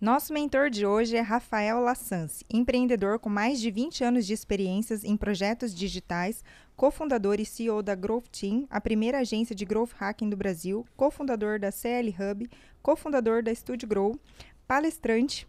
Nosso mentor de hoje é Rafael Lassance, empreendedor com mais de 20 anos de experiências em projetos digitais, cofundador e CEO da Growth Team, a primeira agência de growth hacking do Brasil, cofundador da CL Hub, cofundador da Studio Grow, palestrante,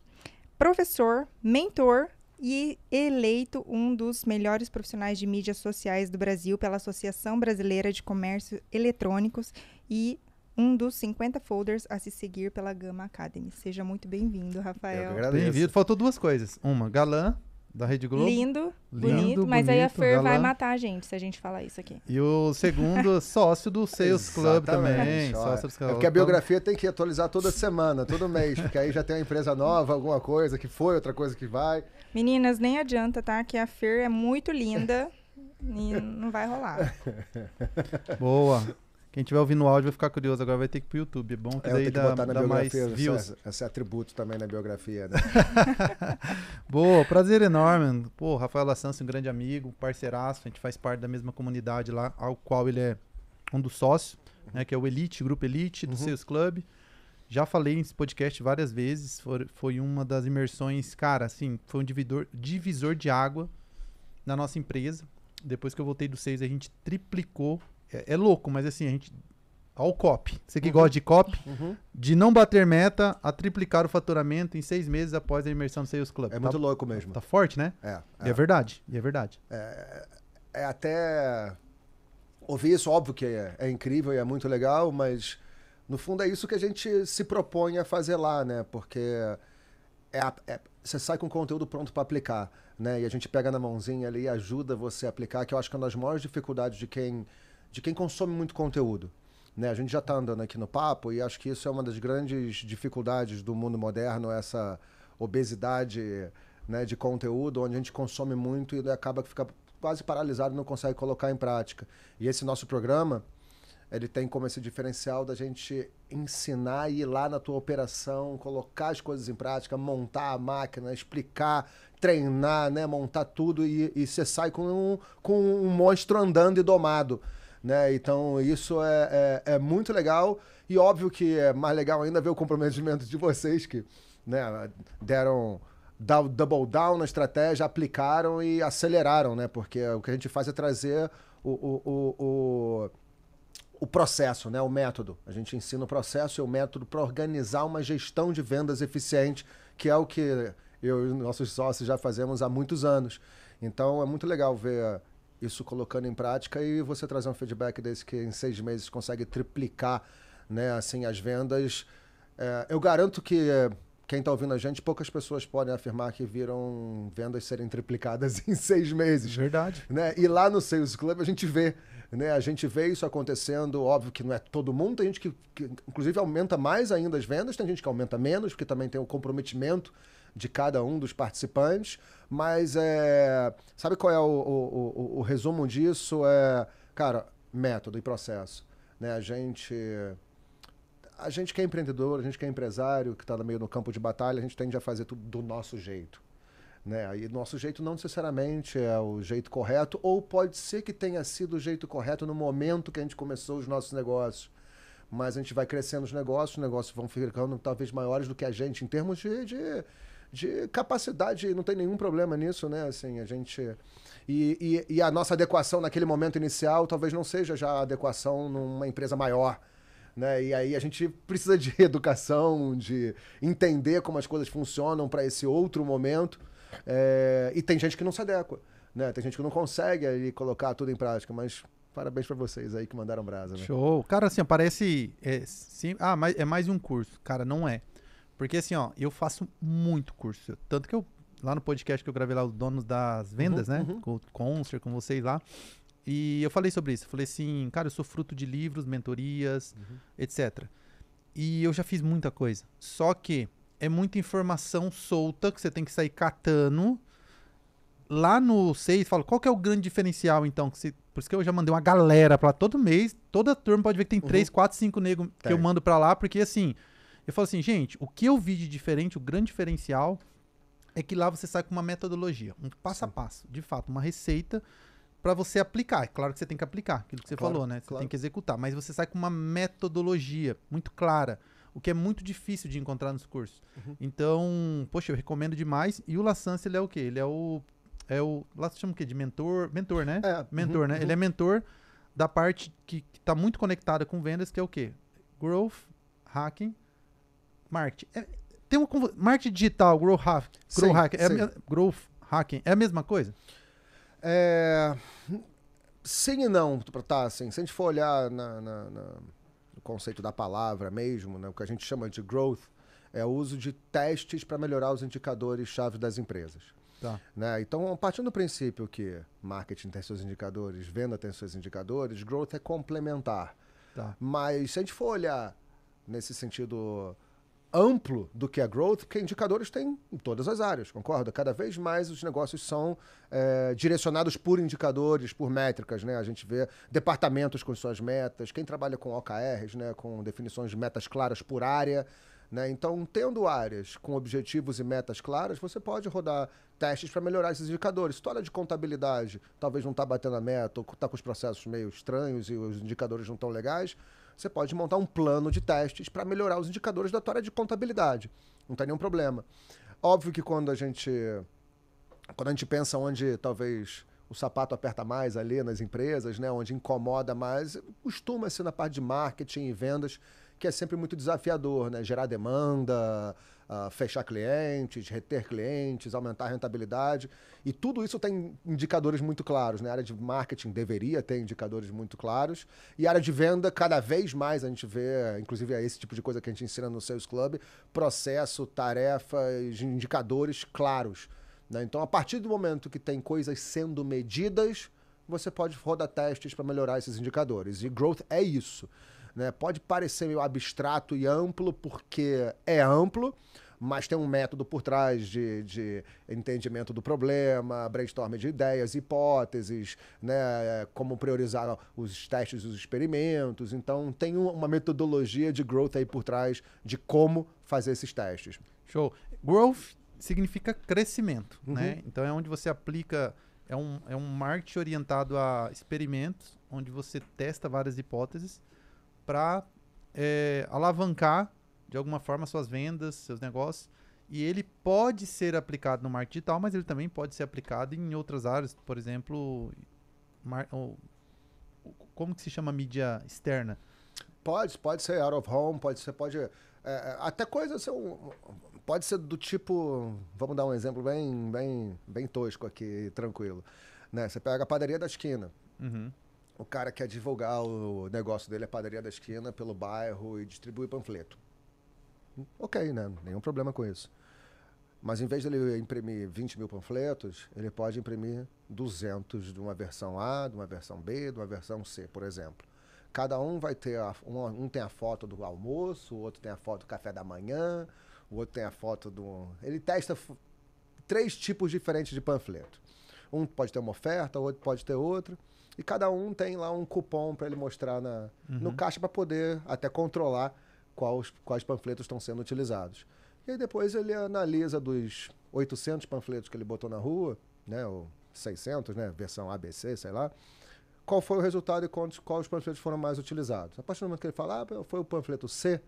professor, mentor e eleito um dos melhores profissionais de mídias sociais do Brasil pela Associação Brasileira de Comércio Eletrônicos e um dos 50 folders a se seguir pela Gama Academy. Seja muito bem-vindo, Rafael. Bem-vindo. Faltou duas coisas. Uma, galã, da Rede Globo. Lindo, bonito, mas aí a Fer vai matar a gente se a gente falar isso aqui. E o segundo, sócio do Sales Club também. Sócio é porque a biografia tem que atualizar toda semana, todo mês, porque aí já tem uma empresa nova, alguma coisa que foi, outra coisa que vai. Meninas, nem adianta, tá? Que a Fer é muito linda e não vai rolar. Boa. Quem estiver ouvindo o áudio vai ficar curioso, agora vai ter que ir pro YouTube. É bom que daí dá mais views. Esse atributo também na biografia, né? Boa, prazer enorme. Pô, Rafael Lassance, um grande amigo, parceiraço. A gente faz parte da mesma comunidade lá, ao qual ele é um dos sócios, né, que é o Elite, Grupo Elite do Sales Club. Já falei nesse podcast várias vezes. Foi uma das imersões, cara, assim, foi um divisor de água na nossa empresa. Depois que eu voltei do Sales, a gente triplicou. É louco, mas assim, a gente... Olha o COP. Você que gosta de COP, de não bater meta a triplicar o faturamento em 6 meses após a imersão no Sales Club. É muito louco mesmo. Tá forte, né? E é verdade. É até... Ouvir isso, óbvio que é incrível e é muito legal, mas no fundo é isso que a gente se propõe a fazer lá, né? Porque você sai com conteúdo pronto para aplicar, né? E a gente pega na mãozinha ali e ajuda você a aplicar, que eu acho que é uma das maiores dificuldades de quem consome muito conteúdo, né? A gente já está andando aqui no papo e acho que isso é uma das grandes dificuldades do mundo moderno, essa obesidade, né, de conteúdo, onde a gente consome muito e acaba que fica quase paralisado e não consegue colocar em prática. E esse nosso programa, ele tem como esse diferencial da gente ensinar e ir lá na tua operação, colocar as coisas em prática, montar a máquina, explicar, treinar, né, montar tudo e você sai com um monstro andando e domado, né? Então isso é muito legal e óbvio que é mais legal ainda ver o comprometimento de vocês que, né, deram double down na estratégia, aplicaram e aceleraram, né? Porque o que a gente faz é trazer o processo, né? O método. A gente ensina o processo e o método para organizar uma gestão de vendas eficiente, que é o que eu e nossos sócios já fazemos há muitos anos. Então é muito legal ver isso colocando em prática e você trazer um feedback desse que em 6 meses consegue triplicar, né, assim, as vendas. Eu garanto que quem está ouvindo a gente, poucas pessoas podem afirmar que viram vendas serem triplicadas em 6 meses. Verdade. Né? E lá no Sales Club a gente vê, né? A gente vê isso acontecendo, óbvio que não é todo mundo, tem gente que inclusive aumenta mais ainda as vendas, tem gente que aumenta menos, porque também tem o comprometimento de cada um dos participantes, mas sabe qual é o resumo disso? Cara, método e processo, né? A gente que é empreendedor, a gente que é empresário, que está meio no campo de batalha, a gente tende a fazer tudo do nosso jeito, né? E nosso jeito não necessariamente é o jeito correto, ou pode ser que tenha sido o jeito correto no momento que a gente começou os nossos negócios. Mas a gente vai crescendo os negócios vão ficando talvez maiores do que a gente, em termos de capacidade, não tem nenhum problema nisso, né? Assim, a gente... E a nossa adequação naquele momento inicial talvez não seja já a adequação numa empresa maior, né? E aí a gente precisa de educação, de entender como as coisas funcionam para esse outro momento. E tem gente que não se adequa, né? Tem gente que não consegue aí colocar tudo em prática, mas parabéns para vocês aí que mandaram brasa, né? Show. Cara, assim, parece... mas é mais um curso. Cara, não é. Porque assim, ó, eu faço muito curso. Tanto que eu, lá no podcast que eu gravei lá, os donos das vendas, né? Com o Concer, com vocês lá. E eu falei sobre isso. Eu falei assim, cara, eu sou fruto de livros, mentorias, etc. E eu já fiz muita coisa. Só que é muita informação solta que você tem que sair catando. Lá no 6, falo, qual que é o grande diferencial, então? Por isso que eu já mandei uma galera pra lá todo mês. Toda turma pode ver que tem 3, 4, 5 negros que eu mando pra lá. Porque assim, eu falo assim, gente, o que eu vi de diferente, o grande diferencial é que lá você sai com uma metodologia. Um passo a passo, de fato, uma receita para você aplicar. É claro que você tem que aplicar aquilo que você falou, né? Você tem que executar, mas você sai com uma metodologia muito clara, o que é muito difícil de encontrar nos cursos. Então, poxa, eu recomendo demais. E o Lassance, ele é o quê? Ele é o lá se chama o quê? De mentor? Mentor, né? Mentor, né? Ele é mentor da parte que está muito conectada com vendas, que é o quê? Growth, hacking, marketing. Marketing digital, growth hacking, é a mesma coisa? Sim e não, tá, assim, se a gente for olhar no conceito da palavra mesmo, né, o que a gente chama de growth é o uso de testes para melhorar os indicadores-chave das empresas. Tá. Né? Então, partindo do princípio que marketing tem seus indicadores, venda tem seus indicadores, growth é complementar. Tá. Mas se a gente for olhar nesse sentido amplo do que é growth, porque indicadores tem em todas as áreas, concorda? Cada vez mais os negócios são direcionados por indicadores, por métricas, né? A gente vê departamentos com suas metas, quem trabalha com OKRs, né? Com definições de metas claras por área, né? Então, tendo áreas com objetivos e metas claras, você pode rodar testes para melhorar esses indicadores. História de contabilidade, talvez não está batendo a meta, ou está com os processos meio estranhos e os indicadores não estão legais, você pode montar um plano de testes para melhorar os indicadores da tua área de contabilidade. Não tem nenhum problema. Óbvio que quando a gente pensa onde talvez o sapato aperta mais ali nas empresas, né, onde incomoda mais, costuma ser na parte de marketing e vendas, que é sempre muito desafiador, né? Gerar demanda, fechar clientes, reter clientes, aumentar a rentabilidade. E tudo isso tem indicadores muito claros, né? A área de marketing deveria ter indicadores muito claros. E a área de venda, cada vez mais a gente vê, inclusive é esse tipo de coisa que a gente ensina no Sales Club, processo, tarefas, indicadores claros. Né? Então, a partir do momento que tem coisas sendo medidas, você pode rodar testes para melhorar esses indicadores. E growth é isso. Né? Pode parecer meio abstrato e amplo, porque é amplo, mas tem um método por trás de entendimento do problema, brainstorming de ideias, hipóteses, né? Como priorizar os testes e os experimentos. Então, tem uma metodologia de growth aí por trás de como fazer esses testes. Show. Growth significa crescimento, né? Então, é onde você aplica... É um marketing orientado a experimentos, onde você testa várias hipóteses para alavancar de alguma forma suas vendas, seus negócios. E ele pode ser aplicado no marketing digital, mas ele também pode ser aplicado em outras áreas. Por exemplo, como que se chama mídia externa? Pode ser out of home, até coisa assim, pode ser do tipo, vamos dar um exemplo bem tosco aqui, tranquilo. Né? Você pega a padaria da esquina. O cara quer divulgar o negócio dele, a padaria da esquina, pelo bairro e distribuir panfleto. Ok, né? Nenhum problema com isso. Mas em vez de ele imprimir 20 mil panfletos, ele pode imprimir 200 de uma versão A, de uma versão B, de uma versão C, por exemplo. Cada um vai ter, um tem a foto do almoço, o outro tem a foto do café da manhã, o outro tem a foto do... Ele testa 3 tipos diferentes de panfleto. Um pode ter uma oferta, o outro pode ter outra. E cada um tem lá um cupom para ele mostrar no caixa para poder até controlar quais panfletos estão sendo utilizados. E aí depois ele analisa dos 800 panfletos que ele botou na rua, né, ou 600, né, versão ABC, sei lá, qual foi o resultado e quais panfletos foram mais utilizados. A partir do momento que ele fala, foi o panfleto C,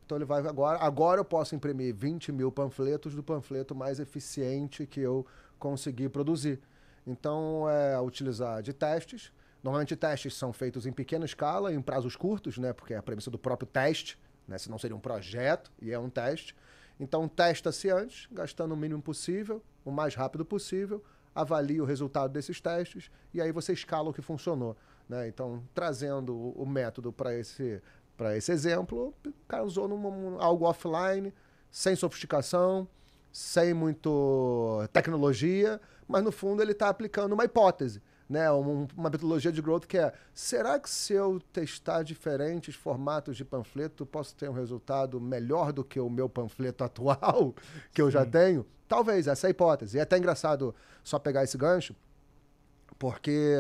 então ele vai agora eu posso imprimir 20 mil panfletos do panfleto mais eficiente que eu consegui produzir. Então, utilizar de testes. Normalmente, testes são feitos em pequena escala, em prazos curtos, né? Porque é a premissa do próprio teste, né? Senão seria um projeto e é um teste. Então, testa-se antes, gastando o mínimo possível, o mais rápido possível, avalia o resultado desses testes e aí você escala o que funcionou. Né? Então, trazendo o método para esse exemplo, o cara usou algo offline, sem sofisticação, sem muito tecnologia, mas no fundo ele está aplicando uma hipótese, né? Uma metodologia de growth que é: será que se eu testar diferentes formatos de panfleto, posso ter um resultado melhor do que o meu panfleto atual, que eu já tenho? Talvez, essa é a hipótese. E é até engraçado só pegar esse gancho, porque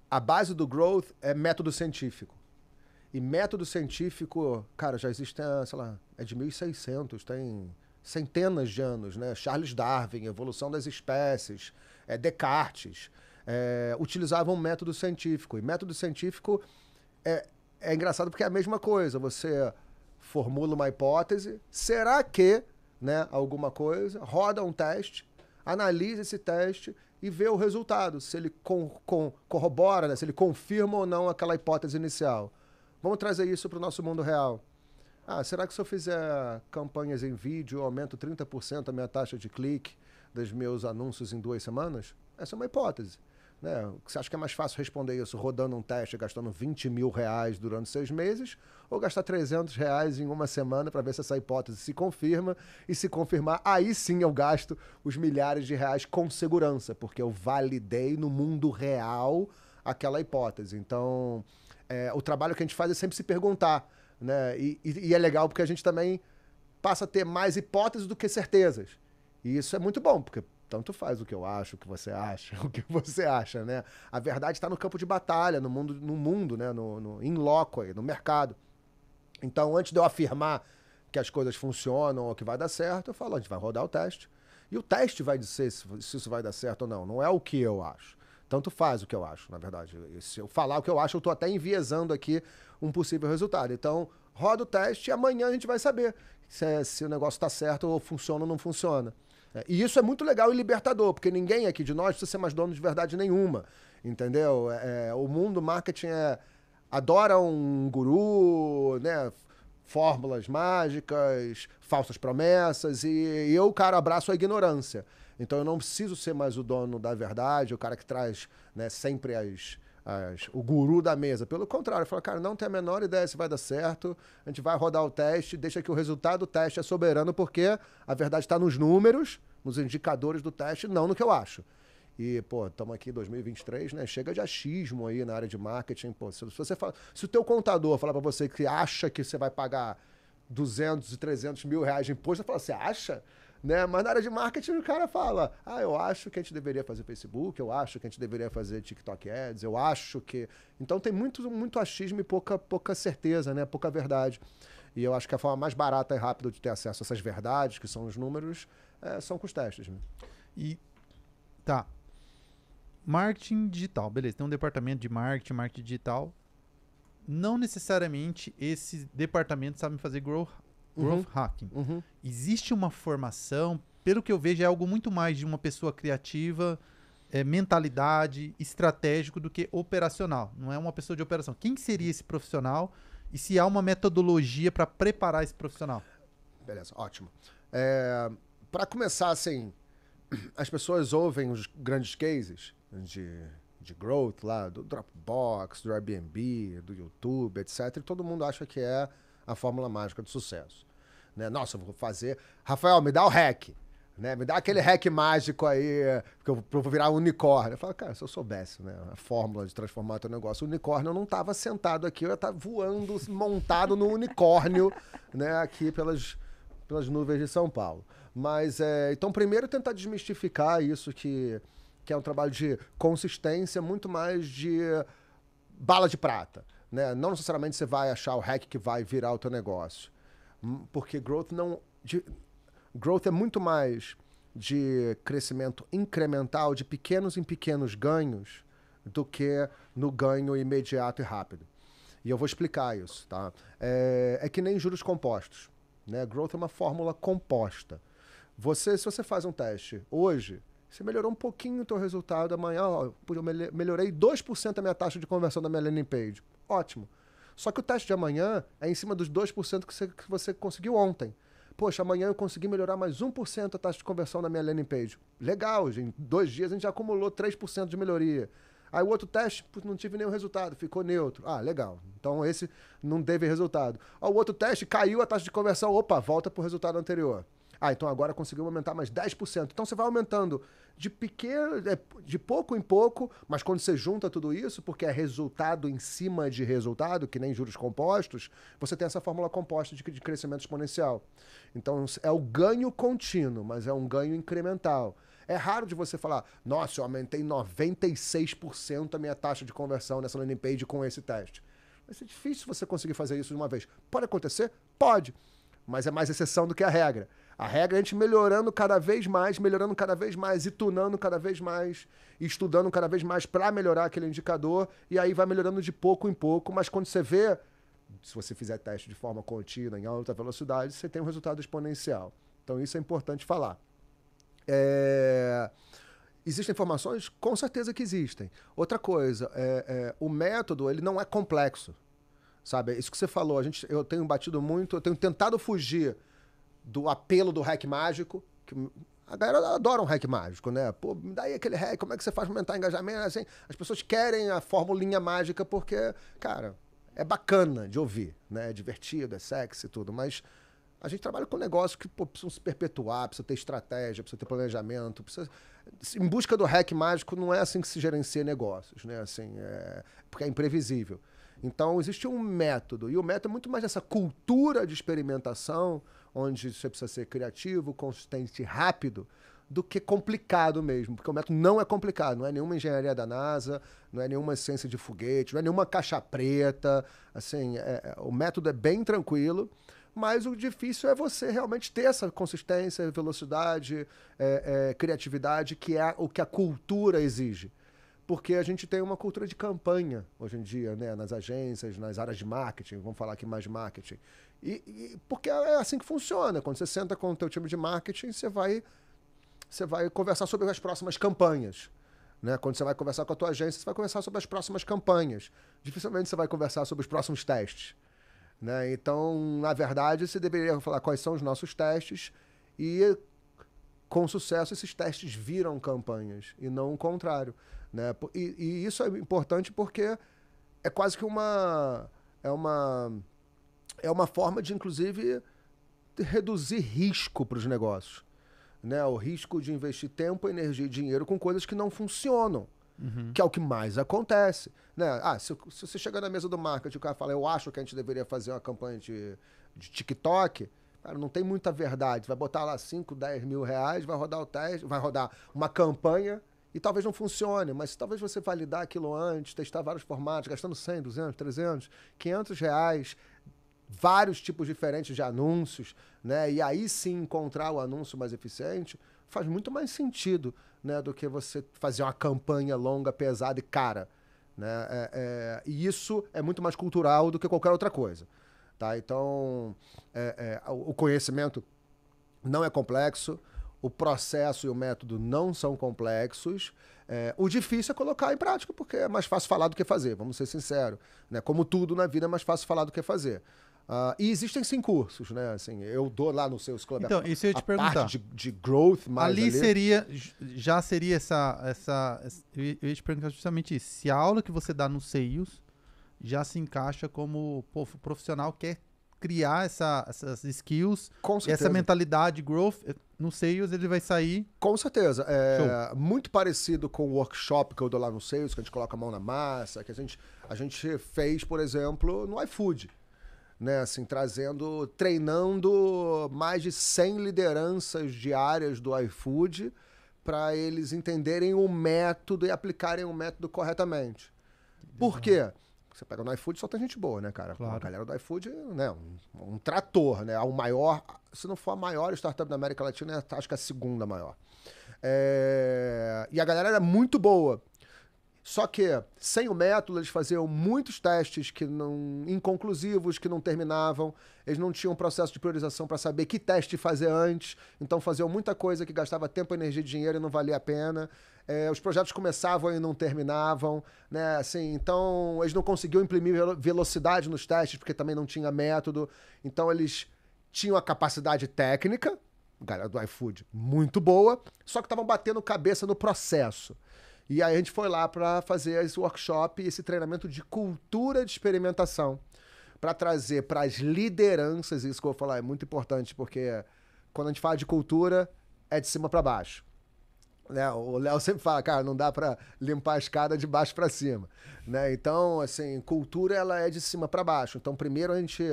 a base do growth é método científico. E método científico, cara, já existe, sei lá, é de 1600, tem centenas de anos, né? Charles Darwin, evolução das espécies, Descartes, utilizavam método científico. E método científico é engraçado porque é a mesma coisa. Você formula uma hipótese, será que, né, alguma coisa, roda um teste, analisa esse teste e vê o resultado, se ele corrobora, né, se ele confirma ou não aquela hipótese inicial. Vamos trazer isso para o nosso mundo real. Será que se eu fizer campanhas em vídeo, eu aumento 30% a minha taxa de clique dos meus anúncios em 2 semanas? Essa é uma hipótese. Né? Você acha que é mais fácil responder isso rodando um teste, gastando 20 mil reais durante 6 meses, ou gastar 300 reais em uma semana para ver se essa hipótese se confirma, e se confirmar, aí sim eu gasto os milhares de reais com segurança, porque eu validei no mundo real aquela hipótese. Então, o trabalho que a gente faz é sempre se perguntar, né? E é legal porque a gente também passa a ter mais hipóteses do que certezas. E isso é muito bom, porque tanto faz o que eu acho, o que você acha, o que você acha, né? A verdade está no campo de batalha, no mundo, né? In loco, aí, no mercado. Então, antes de eu afirmar que as coisas funcionam ou que vai dar certo, eu falo, a gente vai rodar o teste. E o teste vai dizer se isso vai dar certo ou não. Não é o que eu acho. Tanto faz o que eu acho, na verdade. Se eu falar o que eu acho, eu estou até enviesando aqui um possível resultado. Então, roda o teste e amanhã a gente vai saber se o negócio está certo ou funciona ou não funciona. E isso é muito legal e libertador, porque ninguém aqui de nós precisa ser mais dono de verdade nenhuma, entendeu? O mundo marketing adora um guru, né? Fórmulas mágicas, falsas promessas, e eu, cara, abraço a ignorância. Então eu não preciso ser mais o dono da verdade, o cara que traz, né, sempre o guru da mesa. Pelo contrário, eu falo, cara, não tem a menor ideia se vai dar certo, a gente vai rodar o teste, deixa que o resultado do teste é soberano, porque a verdade está nos números, nos indicadores do teste, não no que eu acho. E, pô, estamos aqui em 2023, né? Chega de achismo aí na área de marketing. Pô, se o teu contador falar para você que acha que você vai pagar 200 e 300 mil reais de imposto, você fala, você acha? Né? Mas na área de marketing o cara fala, eu acho que a gente deveria fazer Facebook, eu acho que a gente deveria fazer TikTok Ads, eu acho que... Então tem muito achismo e pouca certeza, né? Pouca verdade. E eu acho que a forma mais barata e rápida de ter acesso a essas verdades, que são os números, são com os testes. Né? E tá. Marketing digital, beleza. Tem um departamento de marketing digital. Não necessariamente esse departamento sabe fazer growth hacking. Uhum. Existe uma formação, pelo que eu vejo, é algo muito mais de uma pessoa criativa, mentalidade, estratégico do que operacional. Não é uma pessoa de operação. Quem seria esse profissional e se há uma metodologia para preparar esse profissional? Beleza, ótimo. Para começar, assim, as pessoas ouvem os grandes cases de growth lá, do Dropbox, do Airbnb, do YouTube, etc. E todo mundo acha que é a fórmula mágica do sucesso. Né? Nossa, eu vou fazer... Rafael, me dá o hack. Né? Me dá aquele hack mágico aí, que eu vou virar um unicórnio. Eu falo, cara, se eu soubesse, né, a fórmula de transformar teu negócio, o unicórnio eu não estava sentado aqui, eu ia estar voando, montado no unicórnio, né, aqui pelas nuvens de São Paulo. Mas, então, primeiro tentar desmistificar isso que é um trabalho de consistência, muito mais de bala de prata. Né? Não necessariamente você vai achar o hack que vai virar o teu negócio. Porque growth é muito mais de crescimento incremental, de pequenos em pequenos ganhos, do que no ganho imediato e rápido. E eu vou explicar isso. Tá? É que nem juros compostos. Né? Growth é uma fórmula composta. Se você faz um teste hoje, você melhorou um pouquinho o teu resultado, amanhã eu melhorei 2% da minha taxa de conversão da minha landing page. Ótimo. Só que o teste de amanhã é em cima dos 2% que você conseguiu ontem. Poxa, amanhã eu consegui melhorar mais 1% a taxa de conversão da minha landing page. Legal, em 2 dias a gente já acumulou 3% de melhoria. Aí o outro teste, não tive nenhum resultado, ficou neutro. Legal. Então esse não teve resultado. O outro teste, caiu a taxa de conversão, volta para o resultado anterior. Então agora conseguiu aumentar mais 10%. Então você vai aumentando de pouco em pouco, mas quando você junta tudo isso, porque é resultado em cima de resultado, que nem juros compostos, você tem essa fórmula composta de crescimento exponencial. Então é o ganho contínuo, mas é um ganho incremental. É raro de você falar, nossa, eu aumentei 96% a minha taxa de conversão nessa landing page com esse teste. Vai ser difícil você conseguir fazer isso de uma vez. Pode acontecer? Pode. Mas é mais exceção do que a regra. A regra é a gente melhorando cada vez mais, e tunando cada vez mais, e estudando cada vez mais para melhorar aquele indicador, e aí vai melhorando de pouco em pouco, mas quando você vê, se você fizer teste de forma contínua, em alta velocidade, você tem um resultado exponencial. Então isso é importante falar. Existem informações? Com certeza que existem. Outra coisa, o método ele não é complexo. Sabe? Isso que você falou, eu tenho batido muito, eu tenho tentado fugir do apelo do hack mágico, que a galera adora um hack mágico, né? Pô, me dá aí aquele hack, como é que você faz para aumentar engajamento? Assim, as pessoas querem a formulinha mágica porque, cara, é bacana de ouvir, né? É divertido, é sexy e tudo, mas a gente trabalha com negócios que precisam se perpetuar, precisa ter estratégia, precisa ter planejamento, em busca do hack mágico não é assim que se gerencia negócios, né? Assim, porque é imprevisível. Então, existe um método, e o método é muito mais essa cultura de experimentação, onde você precisa ser criativo, consistente e rápido, do que complicado mesmo, porque o método não é complicado, não é nenhuma engenharia da NASA, não é nenhuma ciência de foguete, não é nenhuma caixa preta, assim, o método é bem tranquilo, mas o difícil é você realmente ter essa consistência, velocidade, criatividade, que é o que a cultura exige. Porque a gente tem uma cultura de campanha hoje em dia, né? Nas agências, nas áreas de marketing, vamos falar aqui mais de marketing. Porque é assim que funciona. Quando você senta com o teu time de marketing, você vai conversar sobre as próximas campanhas. Né? Quando você vai conversar com a tua agência, você vai conversar sobre as próximas campanhas. Dificilmente você vai conversar sobre os próximos testes. Né? Então, na verdade, você deveria falar quais são os nossos testes e, com sucesso, esses testes viram campanhas e não o contrário. Né? E isso é importante porque é quase que uma forma de, inclusive, reduzir risco para os negócios. Né? O risco de investir tempo, energia e dinheiro com coisas que não funcionam, que é o que mais acontece. Né? Se você chegar na mesa do marketing e o cara fala, eu acho que a gente deveria fazer uma campanha de TikTok, cara, não tem muita verdade. Vai botar lá 5, 10 mil reais, vai rodar o teste, vai rodar uma campanha e talvez não funcione, mas talvez você validar aquilo antes, testar vários formatos, gastando 100, 200, 300, 500 reais, vários tipos diferentes de anúncios, né? E aí sim encontrar o anúncio mais eficiente, faz muito mais sentido, né, do que você fazer uma campanha longa, pesada e cara. Né? E isso é muito mais cultural do que qualquer outra coisa. Tá? Então, o conhecimento não é complexo, o processo e o método não são complexos. O difícil é colocar em prática, porque é mais fácil falar do que fazer, vamos ser sinceros. Né? Como tudo na vida é mais fácil falar do que fazer. E existem sim cursos, né? Assim, eu dou lá no Sales Club então, isso eu ia te perguntar. Parte de growth mais ali. Já seria essa eu ia te perguntar justamente isso. Se a aula que você dá no Sales já se encaixa como o profissional quer criar essas skills, essa mentalidade growth, no Sales ele vai sair... Com certeza. Muito parecido com o workshop que eu dou lá no Sales, que a gente coloca a mão na massa, que a gente fez, por exemplo, no iFood. Né, assim, treinando mais de 100 lideranças diárias do iFood para eles entenderem o método e aplicarem o método corretamente. Por quê? Você pega no iFood, só tem gente boa, né, cara? Claro. A galera do iFood, né, um trator, né? O maior, se não for a maior startup da América Latina, acho que é a segunda maior. E a galera era muito boa. Só que, sem o método, eles faziam muitos testes inconclusivos, que não terminavam. Eles não tinham um processo de priorização para saber que teste fazer antes. Então, faziam muita coisa que gastava tempo, energia e dinheiro e não valia a pena. Os projetos começavam e não terminavam. Né? Assim, então, eles não conseguiam imprimir velocidade nos testes, porque também não tinha método. Então, eles tinham a capacidade técnica, galera do iFood, muito boa, só que estavam batendo cabeça no processo. E aí a gente foi lá para fazer esse workshop, esse treinamento de cultura de experimentação, para trazer para as lideranças, isso que eu vou falar é muito importante, porque quando a gente fala de cultura, é de cima para baixo. Né? O Léo sempre fala, cara, não dá para limpar a escada de baixo para cima. Né? Então, assim, cultura ela é de cima para baixo. Então, primeiro a gente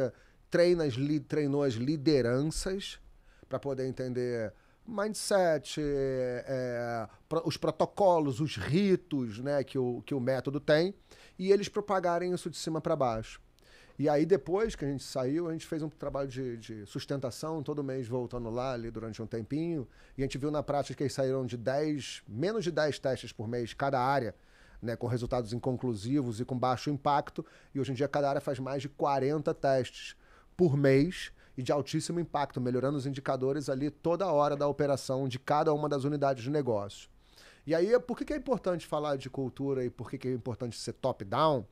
treinou as lideranças para poder entender mindset, os protocolos, os ritos, né, que o método tem, e eles propagarem isso de cima para baixo. E aí, depois que a gente saiu, a gente fez um trabalho de sustentação, todo mês voltando lá ali durante um tempinho. E a gente viu na prática que eles saíram de menos de 10 testes por mês, cada área, né, com resultados inconclusivos e com baixo impacto. E hoje em dia, cada área faz mais de 40 testes por mês e de altíssimo impacto, melhorando os indicadores ali toda hora da operação de cada uma das unidades de negócio. E aí, por que é importante falar de cultura e por que é importante ser top-down?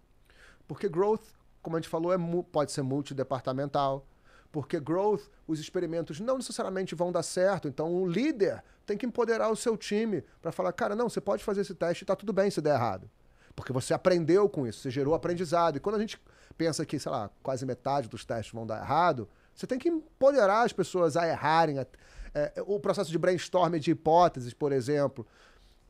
Porque growth, como a gente falou, pode ser multidepartamental. Porque growth, os experimentos não necessariamente vão dar certo. Então, o líder tem que empoderar o seu time para falar, cara, não, você pode fazer esse teste e tá tudo bem se der errado. Porque você aprendeu com isso, você gerou aprendizado. E quando a gente pensa que, sei lá, quase metade dos testes vão dar errado, você tem que empoderar as pessoas a errarem. O processo de brainstorming de hipóteses, por exemplo.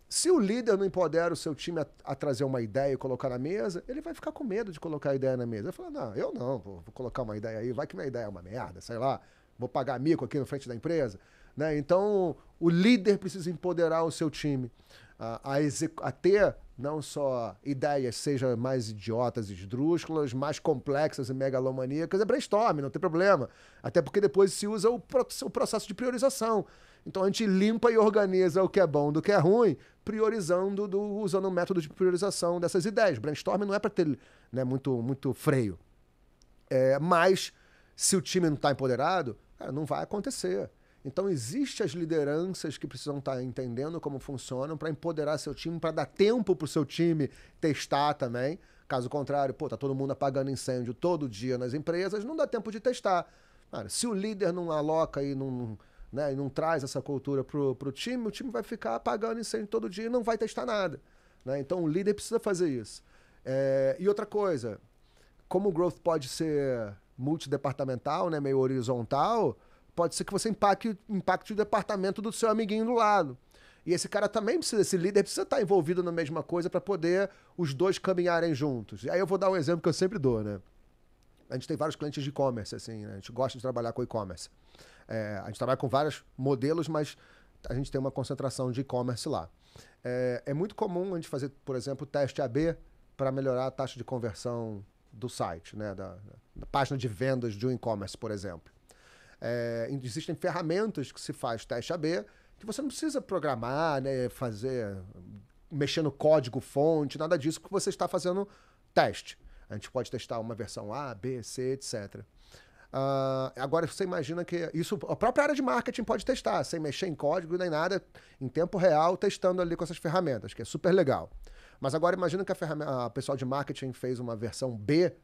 Se o líder não empodera o seu time a trazer uma ideia e colocar na mesa, ele vai ficar com medo de colocar a ideia na mesa. Ele vai falar, não, eu não, vou colocar uma ideia aí, vai que minha ideia é uma merda, sei lá, vou pagar mico aqui na frente da empresa. Né? Então, o líder precisa empoderar o seu time a ter não só ideias, seja mais idiotas e esdrúxulas, mais complexas e megalomaníacas, é brainstorming, não tem problema. Até porque depois se usa o processo de priorização. Então a gente limpa e organiza o que é bom do que é ruim, priorizando, usando o método de priorização dessas ideias. Brainstorming não é para ter, né, muito freio. Mas se o time não está empoderado, cara, não vai acontecer. Então existem as lideranças que precisam estar entendendo como funcionam para empoderar seu time, para dar tempo para o seu time testar também. Caso contrário, tá todo mundo apagando incêndio todo dia nas empresas, não dá tempo de testar. Cara, se o líder não aloca e não traz essa cultura pro time, o time vai ficar apagando incêndio todo dia e não vai testar nada. Né? Então o líder precisa fazer isso. E outra coisa, como o growth pode ser multidepartamental, né, meio horizontal, pode ser que você impacte o departamento do seu amiguinho do lado. E esse cara também esse líder precisa estar envolvido na mesma coisa para poder os dois caminharem juntos. E aí eu vou dar um exemplo que eu sempre dou, né? A gente tem vários clientes de e-commerce, assim, né? A gente gosta de trabalhar com e-commerce. A gente trabalha com vários modelos, mas a gente tem uma concentração de e-commerce lá. É muito comum a gente fazer, por exemplo, teste AB para melhorar a taxa de conversão do site, né? Da página de vendas de um e-commerce, por exemplo. Existem ferramentas que se faz teste AB que você não precisa programar, né? Mexer no código fonte, nada disso, que você está fazendo teste. A gente pode testar uma versão A, B, C, etc. Agora você imagina que isso a própria área de marketing pode testar, sem mexer em código nem nada, em tempo real, testando ali com essas ferramentas, que é super legal. Mas agora imagina que a pessoal de marketing fez uma versão B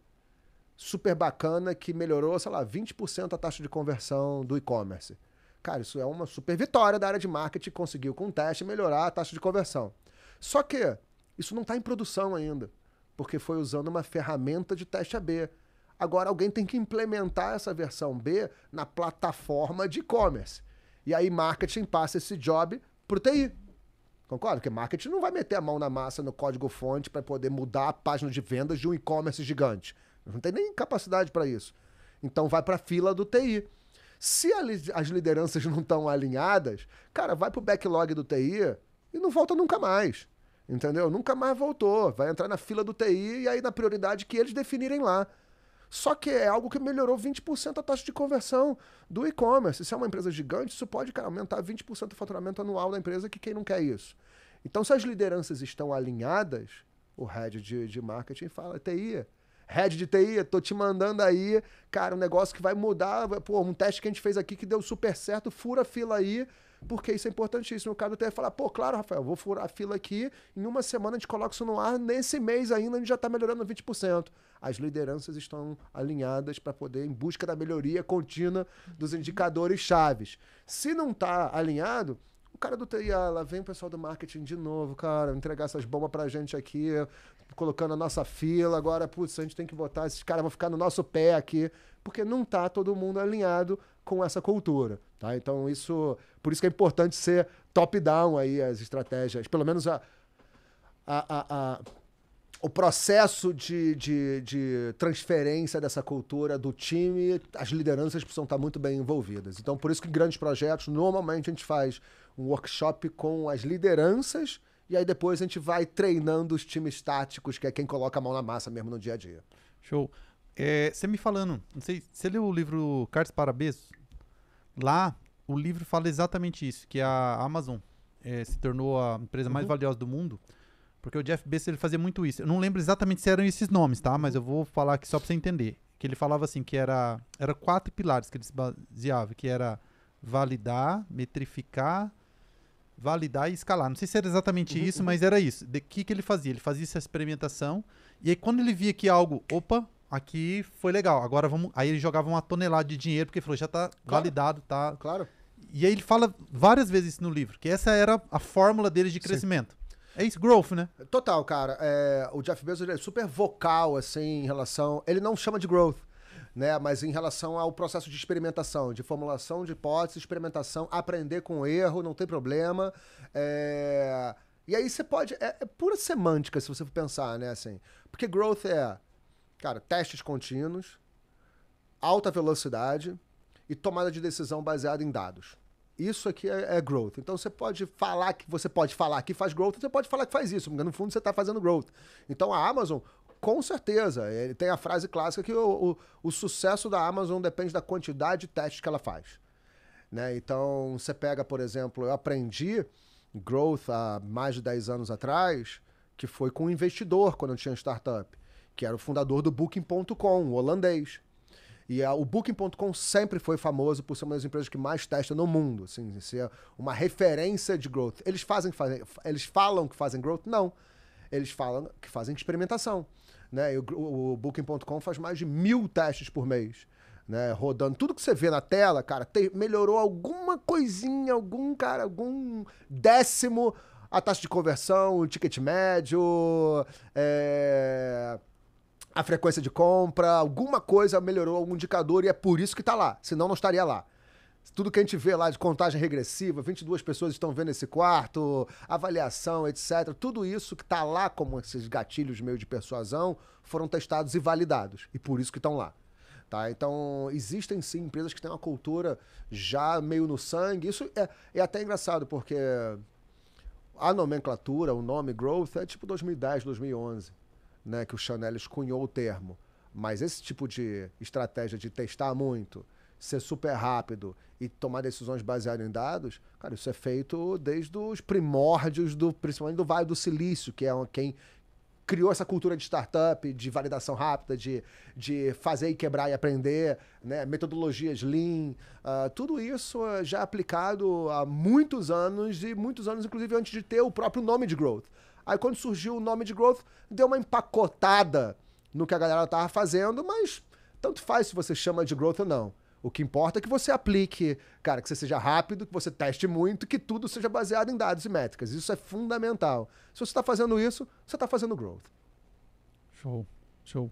super bacana que melhorou, sei lá, 20% a taxa de conversão do e-commerce. Cara, isso é uma super vitória da área de marketing, conseguiu com o teste melhorar a taxa de conversão. Só que isso não está em produção ainda, porque foi usando uma ferramenta de teste AB. Agora alguém tem que implementar essa versão B na plataforma de e-commerce. E aí marketing passa esse job pro TI. Concorda? Porque marketing não vai meter a mão na massa no código-fonte para poder mudar a página de vendas de um e-commerce gigante. Não tem nem capacidade para isso. Então vai para a fila do TI. Se as lideranças não estão alinhadas, cara, vai pro backlog do TI e não volta nunca mais. Entendeu? Nunca mais voltou. Vai entrar na fila do TI e aí na prioridade que eles definirem lá. Só que é algo que melhorou 20% a taxa de conversão do e-commerce. Se é uma empresa gigante, isso pode, cara, aumentar 20% o faturamento anual da empresa, que quem não quer isso. Então, se as lideranças estão alinhadas, o head de marketing fala, TI, head de TI, tô te mandando aí, cara, um negócio que vai mudar, pô, um teste que a gente fez aqui que deu super certo, fura a fila aí, porque isso é importantíssimo. O cara do TI falar, pô, claro, Rafael, vou furar a fila aqui, em uma semana a gente coloca isso no ar, nesse mês ainda a gente já tá melhorando 20%. As lideranças estão alinhadas para poder, em busca da melhoria contínua dos indicadores chaves. Se não tá alinhado, o cara do TI, lá vem o pessoal do marketing de novo, cara, entregar essas bombas pra gente aqui, colocando a nossa fila, agora, putz, a gente tem que botar, esses caras vão ficar no nosso pé aqui, porque não tá todo mundo alinhado com essa cultura, tá? Então, por isso que é importante ser top-down aí, as estratégias, pelo menos o processo de transferência dessa cultura do time, as lideranças precisam estar muito bem envolvidas. Então, por isso que em grandes projetos, normalmente a gente faz um workshop com as lideranças e aí depois a gente vai treinando os times táticos, que é quem coloca a mão na massa mesmo no dia a dia. Show. Você me falando, não sei, você leu o livro Cartas para Bezos? Lá, o livro fala exatamente isso, que a Amazon se tornou a empresa mais valiosa do mundo, porque o Jeff Bezos ele fazia muito isso. Eu não lembro exatamente se eram esses nomes, tá? Mas eu vou falar aqui só para você entender. Que ele falava assim, que era 4 pilares que ele se baseava, que era validar, metrificar, validar e escalar. Não sei se era exatamente isso, mas era isso. O que ele fazia? Ele fazia essa experimentação, e aí quando ele via que algo, opa, aqui foi legal, agora vamos... Aí ele jogava uma tonelada de dinheiro, porque ele falou, já tá validado, tá... Claro. E aí ele fala várias vezes isso no livro, que essa era a fórmula dele de crescimento. É isso, growth, né? Total, cara. O Jeff Bezos ele é super vocal, assim, em relação... Ele não chama de growth, né? Mas em relação ao processo de experimentação, de formulação de hipótese, experimentação, aprender com o erro, não tem problema. E aí você pode... É pura semântica, se você for pensar, né? Assim, porque growth cara, testes contínuos, alta velocidade e tomada de decisão baseada em dados. Isso aqui é growth. Então você pode falar que faz growth, você pode falar que faz isso, porque no fundo você está fazendo growth. Então a Amazon, com certeza, ele tem a frase clássica que o sucesso da Amazon depende da quantidade de testes que ela faz. Né? Então você pega, por exemplo, eu aprendi growth há mais de 10 anos atrás, que foi com um investidor quando eu tinha startup, que era o fundador do Booking.com, um holandês. E o Booking.com sempre foi famoso por ser uma das empresas que mais testa no mundo, assim, ser uma referência de growth. Eles falam que fazem growth? Não. Eles falam que fazem experimentação. Né? E o Booking.com faz mais de 1000 testes por mês. Né? Rodando. Tudo que você vê na tela, cara, melhorou alguma coisinha, algum décimo a taxa de conversão, o ticket médio, a frequência de compra, alguma coisa melhorou, algum indicador, e é por isso que tá lá, senão não estaria lá. Tudo que a gente vê lá de contagem regressiva, 22 pessoas estão vendo esse quarto, avaliação, etc. Tudo isso que tá lá como esses gatilhos meio de persuasão foram testados e validados, e por isso que estão lá. Tá? Então, existem sim empresas que têm uma cultura já meio no sangue. Isso é até engraçado, porque a nomenclatura, o nome growth é tipo 2010, 2011. Né, que o Chanelis cunhou o termo. Mas esse tipo de estratégia de testar muito, ser super rápido e tomar decisões baseadas em dados, cara, isso é feito desde os primórdios, principalmente do Vale do Silício, que é quem criou essa cultura de startup, de validação rápida, de fazer e quebrar e aprender, né, metodologias Lean, tudo isso já aplicado há muitos anos, inclusive antes de ter o próprio nome de growth. Aí quando surgiu o nome de growth, deu uma empacotada no que a galera tava fazendo, mas tanto faz se você chama de growth ou não. O que importa é que você aplique, cara, que você seja rápido, que você teste muito, que tudo seja baseado em dados e métricas. Isso é fundamental. Se você está fazendo isso, você está fazendo growth. Show.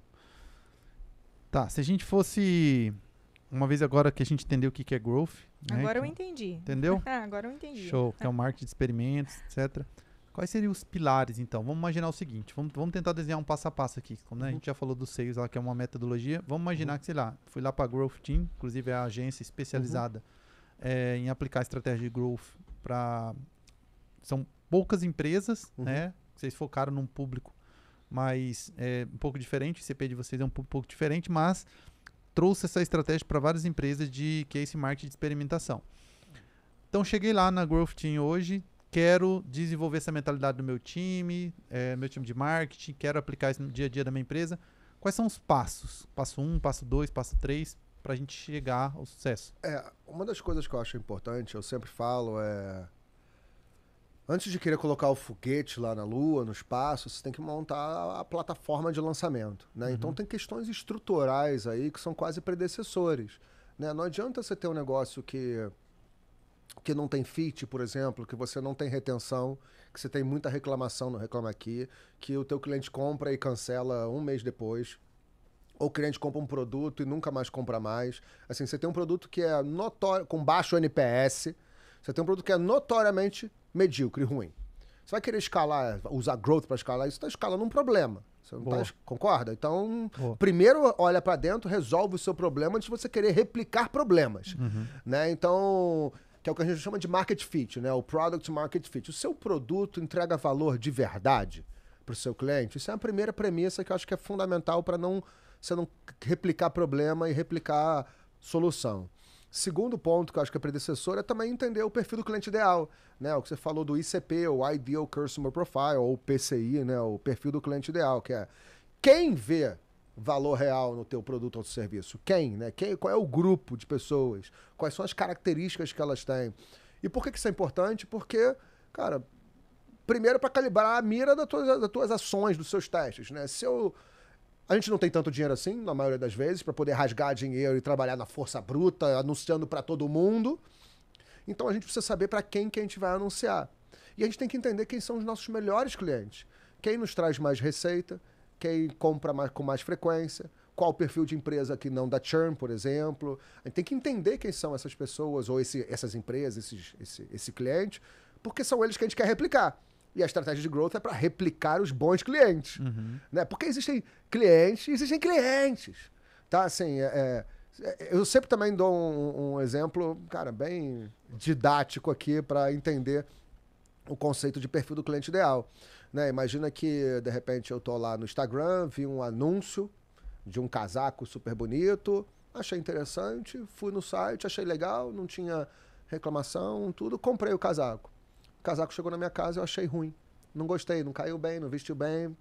Tá, se a gente fosse... Uma vez agora que a gente entendeu o que é growth... Agora eu entendi. Entendeu? Agora eu entendi. Show, que é o marketing de experimentos, etc. Quais seriam os pilares, então? Vamos imaginar o seguinte, vamos tentar desenhar um passo a passo aqui. Como, né, a gente já falou dos sales lá, que é uma metodologia. Vamos imaginar que, sei lá, fui lá para a Growth Team, inclusive é a agência especializada em aplicar estratégia de growth para... São poucas empresas, né? Vocês focaram num público mais um pouco diferente, o CP de vocês é um pouco diferente, mas trouxe essa estratégia para várias empresas que é esse marketing de experimentação. Então, cheguei lá na Growth Team hoje, quero desenvolver essa mentalidade do meu time de marketing, quero aplicar isso no dia a dia da minha empresa. Quais são os passos? Passo 1, passo 2, passo 3, para a gente chegar ao sucesso? Uma das coisas que eu acho importante, eu sempre falo, antes de querer colocar o foguete lá na Lua, no espaço, você tem que montar a plataforma de lançamento. Né? Então tem questões estruturais aí que são quase predecessores. Né? Não adianta você ter um negócio que não tem fit, por exemplo, que você não tem retenção, que você tem muita reclamação no Reclama Aqui, que o teu cliente compra e cancela um mês depois, ou o cliente compra um produto e nunca mais compra mais. Assim, você tem um produto que é notório, com baixo NPS, você tem um produto que é notoriamente medíocre e ruim. Você vai querer escalar, usar growth para escalar, isso está escalando um problema. Você não concorda? Então, primeiro olha para dentro, resolve o seu problema antes de você querer replicar problemas. Né? Então... que é o que a gente chama de market fit, né? O product market fit. O seu produto entrega valor de verdade para o seu cliente? Isso é a primeira premissa que eu acho que é fundamental para não você não replicar problema e replicar solução. Segundo ponto que eu acho que é predecessor é também entender o perfil do cliente ideal, né? O que você falou do ICP, o Ideal Customer Profile, ou PCI, né? O perfil do cliente ideal, que é quem vê valor real no teu produto ou serviço? Quem, né? Qual é o grupo de pessoas? Quais são as características que elas têm? E por que isso é importante? Porque, cara, primeiro para calibrar a mira das tuas ações, dos seus testes, né? A gente não tem tanto dinheiro assim, na maioria das vezes, para poder rasgar dinheiro e trabalhar na força bruta, anunciando para todo mundo. Então a gente precisa saber para quem que a gente vai anunciar. E a gente tem que entender quem são os nossos melhores clientes. Quem nos traz mais receita, quem compra com mais frequência, qual o perfil de empresa que não dá churn, por exemplo. A gente tem que entender quem são essas pessoas, ou essas empresas, esse cliente, porque são eles que a gente quer replicar. E a estratégia de growth é para replicar os bons clientes. Né? Porque existem clientes. Tá? Assim, eu sempre também dou um exemplo, cara, bem didático aqui para entender o conceito de perfil do cliente ideal. Né? Imagina que, de repente, eu tô lá no Instagram, vi um anúncio de um casaco super bonito, achei interessante, fui no site, achei legal, não tinha reclamação, tudo, comprei o casaco. O casaco chegou na minha casa e eu achei ruim. Não gostei, não caiu bem, não vestiu bem.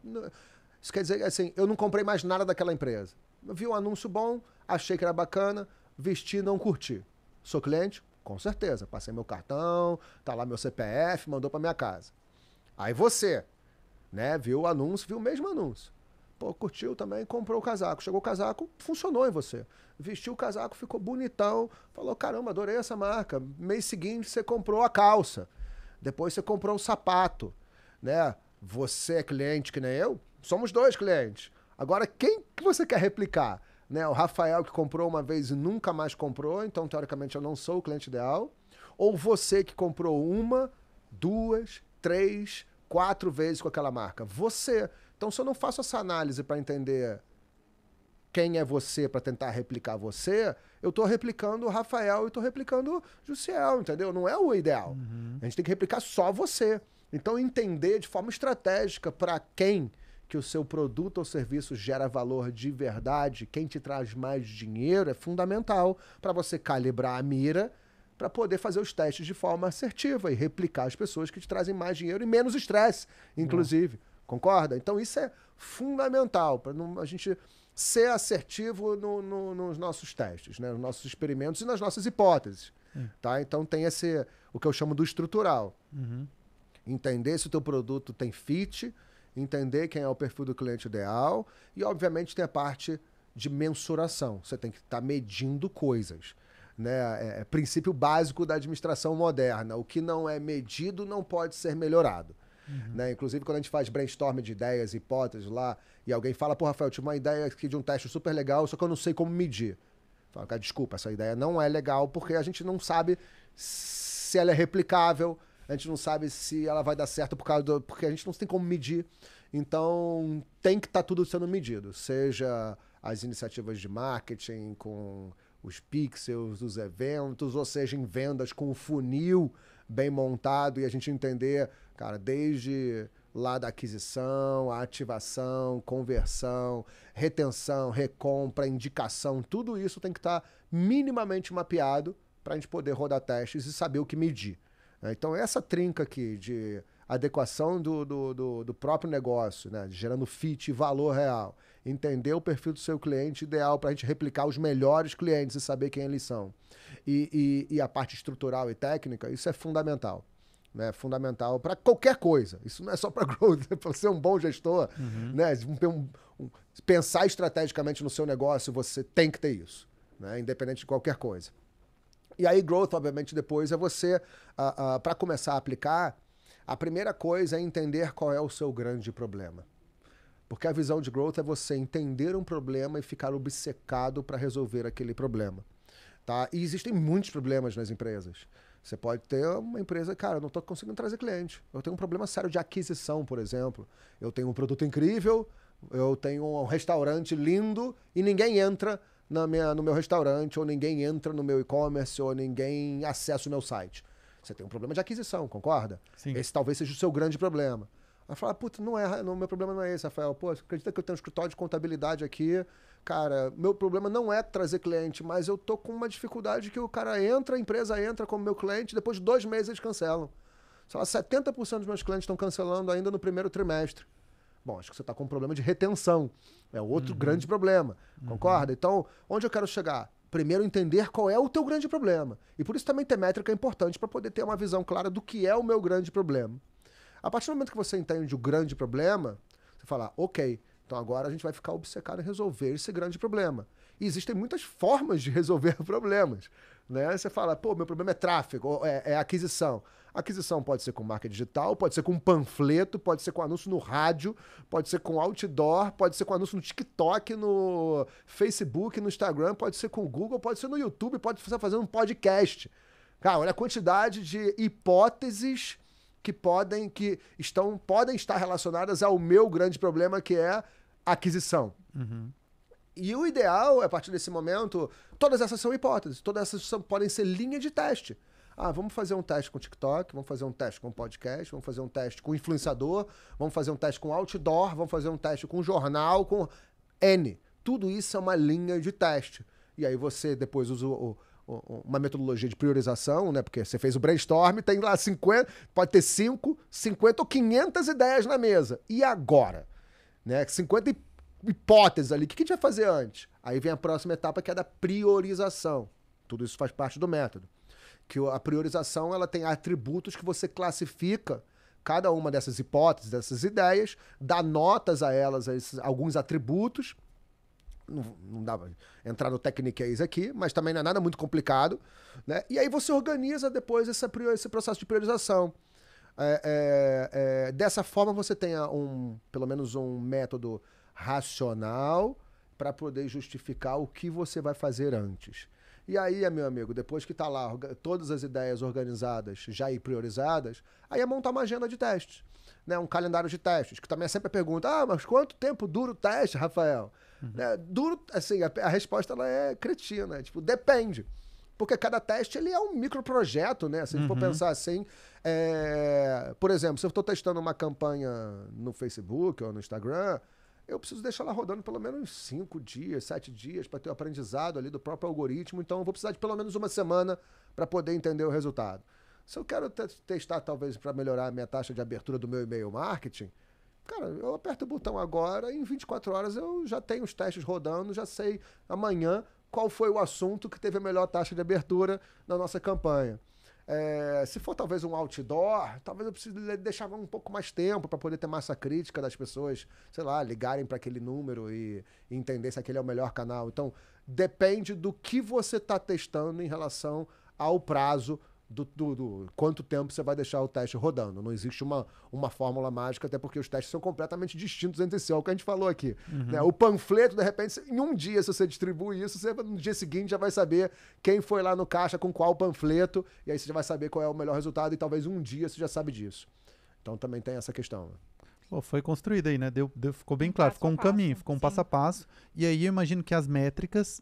Isso quer dizer, assim, eu não comprei mais nada daquela empresa. Eu vi um anúncio bom, achei que era bacana, vesti, não curti. Sou cliente? Com certeza. Passei meu cartão, tá lá meu CPF, mandou pra minha casa. Aí você, né, viu o anúncio, viu o mesmo anúncio. Pô, curtiu também, comprou o casaco. Chegou o casaco, funcionou em você. Vestiu o casaco, ficou bonitão. Falou, caramba, adorei essa marca. Mês seguinte, você comprou a calça. Depois você comprou um sapato, né? Você é cliente que nem eu? Somos dois clientes. Agora, quem que você quer replicar? Né? O Rafael que comprou uma vez e nunca mais comprou, então, teoricamente, eu não sou o cliente ideal. Ou você que comprou 1, 2, 3, 4 vezes com aquela marca? Você. Então, se eu não faço essa análise para entender quem é você para tentar replicar você, eu estou replicando o Rafael e estou replicando o Jussiel, entendeu? Não é o ideal. A gente tem que replicar só você. Então, entender de forma estratégica para quem que o seu produto ou serviço gera valor de verdade, quem te traz mais dinheiro, é fundamental para você calibrar a mira para poder fazer os testes de forma assertiva e replicar as pessoas que te trazem mais dinheiro e menos estresse, inclusive. Concorda? Então, isso é fundamental para a gente ser assertivo nos nossos testes, né? Nos nossos experimentos e nas nossas hipóteses. Tá? Então, tem o que eu chamo do estrutural. Entender se o teu produto tem fit, entender quem é o perfil do cliente ideal e, obviamente, tem a parte de mensuração. Você tem que estar medindo coisas. Né? É princípio básico da administração moderna. O que não é medido não pode ser melhorado. Né? Inclusive, quando a gente faz brainstorm de ideias, hipóteses lá, e alguém fala, pô, Rafael, eu tive uma ideia aqui de um teste super legal, só que eu não sei como medir. Fala, cara, desculpa, essa ideia não é legal porque a gente não sabe se ela é replicável, a gente não sabe se ela vai dar certo porque a gente não tem como medir. Então, tem que estar tudo sendo medido. Seja as iniciativas de marketing com os pixels, os eventos, ou seja, em vendas com o funil bem montado e a gente entender, cara, desde lá da aquisição, a ativação, conversão, retenção, recompra, indicação, tudo isso tem que estar minimamente mapeado para a gente poder rodar testes e saber o que medir. Então, essa trinca aqui de adequação do próprio negócio, né, gerando fit e valor real, entender o perfil do seu cliente ideal para a gente replicar os melhores clientes e saber quem eles são. E a parte estrutural e técnica, isso é fundamental. Né? Fundamental para qualquer coisa. Isso não é só para growth, para ser um bom gestor. Né? Pensar estrategicamente no seu negócio, você tem que ter isso, né? Independente de qualquer coisa. E aí, growth, obviamente, depois é você, para começar a aplicar, a primeira coisa é entender qual é o seu grande problema. Porque a visão de growth é você entender um problema e ficar obcecado para resolver aquele problema. Tá? E existem muitos problemas nas empresas. Você pode ter uma empresa, cara, eu não estou conseguindo trazer cliente. Eu tenho um problema sério de aquisição, por exemplo. Eu tenho um produto incrível, eu tenho um restaurante lindo e ninguém entra no meu restaurante, ou ninguém entra no meu e-commerce, ou ninguém acessa o meu site. Você tem um problema de aquisição, concorda? Sim. Esse talvez seja o seu grande problema. Aí fala, puta, meu problema não é esse, Rafael. Pô, acredita que eu tenho um escritório de contabilidade aqui cara, meu problema não é trazer cliente, mas eu tô com uma dificuldade que o cara entra, a empresa entra como meu cliente, depois de 2 meses eles cancelam. Sei lá, 70% dos meus clientes estão cancelando ainda no primeiro trimestre. Bom, acho que você está com um problema de retenção. É outro grande problema. Concorda? Então, onde eu quero chegar? Primeiro, entender qual é o teu grande problema. E por isso também ter métrica é importante para poder ter uma visão clara do que é o meu grande problema. A partir do momento que você entende o grande problema, você fala, ok, então agora a gente vai ficar obcecado em resolver esse grande problema. E existem muitas formas de resolver problemas. Né? Você fala, pô, meu problema é tráfego, é aquisição. Aquisição pode ser com marca digital, pode ser com panfleto, pode ser com anúncio no rádio, pode ser com outdoor, pode ser com anúncio no TikTok, no Facebook, no Instagram, pode ser com o Google, pode ser no YouTube, pode ser fazendo um podcast. Cara, olha a quantidade de hipóteses que podem estar relacionadas ao meu grande problema, que é aquisição. E o ideal, a partir desse momento, todas essas são hipóteses, todas essas podem ser linha de teste. Ah, vamos fazer um teste com TikTok, vamos fazer um teste com podcast, vamos fazer um teste com influenciador, vamos fazer um teste com outdoor, vamos fazer um teste com jornal, com N. Tudo isso é uma linha de teste. E aí você depois usa uma metodologia de priorização, né? Porque você fez o brainstorm, tem lá 50, pode ter 5, 50 ou 500 ideias na mesa. E agora? Né? 50 hipóteses ali. O que a gente vai fazer antes? Aí vem a próxima etapa, que é da priorização. Tudo isso faz parte do método. Que a priorização, ela tem atributos que você classifica cada uma dessas hipóteses, dessas ideias, dá notas a elas, alguns atributos. Não dá pra entrar no techniquez aqui, mas também não é nada muito complicado, né? E aí você organiza depois esse processo de priorização. Dessa forma você tem pelo menos um método racional para poder justificar o que você vai fazer antes. E aí, meu amigo, depois que está lá todas as ideias organizadas, já e priorizadas, aí é montar uma agenda de testes, né? Um calendário de testes, que também é sempre a pergunta, mas quanto tempo dura o teste, Rafael? Né? Duro, assim, a resposta ela é cretina, tipo, depende. Porque cada teste ele é um microprojeto, né? Se a gente for pensar assim, por exemplo, se eu estou testando uma campanha no Facebook ou no Instagram, eu preciso deixar ela rodando pelo menos 5 dias, 7 dias para ter o aprendizado ali do próprio algoritmo. Então eu vou precisar de pelo menos uma semana para poder entender o resultado. Se eu quero testar talvez para melhorar a minha taxa de abertura do meu e-mail marketing, cara, eu aperto o botão agora e em 24 horas eu já tenho os testes rodando, já sei amanhã qual foi o assunto que teve a melhor taxa de abertura na nossa campanha. Se for talvez um outdoor, talvez eu precise deixar um pouco mais tempo para poder ter massa crítica das pessoas, sei lá, ligarem para aquele número e entender se aquele é o melhor canal. Então, depende do que você está testando em relação ao prazo do quanto tempo você vai deixar o teste rodando. Não existe uma fórmula mágica, até porque os testes são completamente distintos entre si, é o que a gente falou aqui. Né? O panfleto, de repente, em um dia, se você distribui isso, você no dia seguinte já vai saber quem foi lá no caixa com qual panfleto, e aí você já vai saber qual é o melhor resultado, e talvez um dia você já sabe disso. Então também tem essa questão. Pô, foi construído aí, né? Ficou bem claro, ficou um caminho, ficou um passo a passo. E aí eu imagino que as métricas,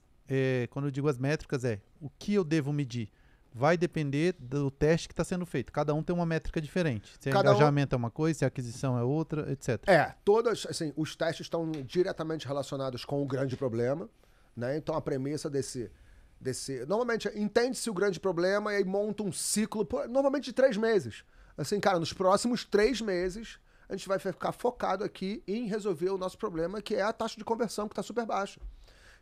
quando eu digo as métricas, o que eu devo medir? Vai depender do teste que está sendo feito. Cada um tem uma métrica diferente. Se engajamento é uma coisa, se a aquisição é outra, etc. Todas, assim, os testes estão diretamente relacionados com o grande problema, né? Então a premissa desse normalmente entende-se o grande problema e aí monta um ciclo, normalmente de 3 meses. Assim, cara, nos próximos 3 meses a gente vai ficar focado aqui em resolver o nosso problema, que é a taxa de conversão que está super baixa.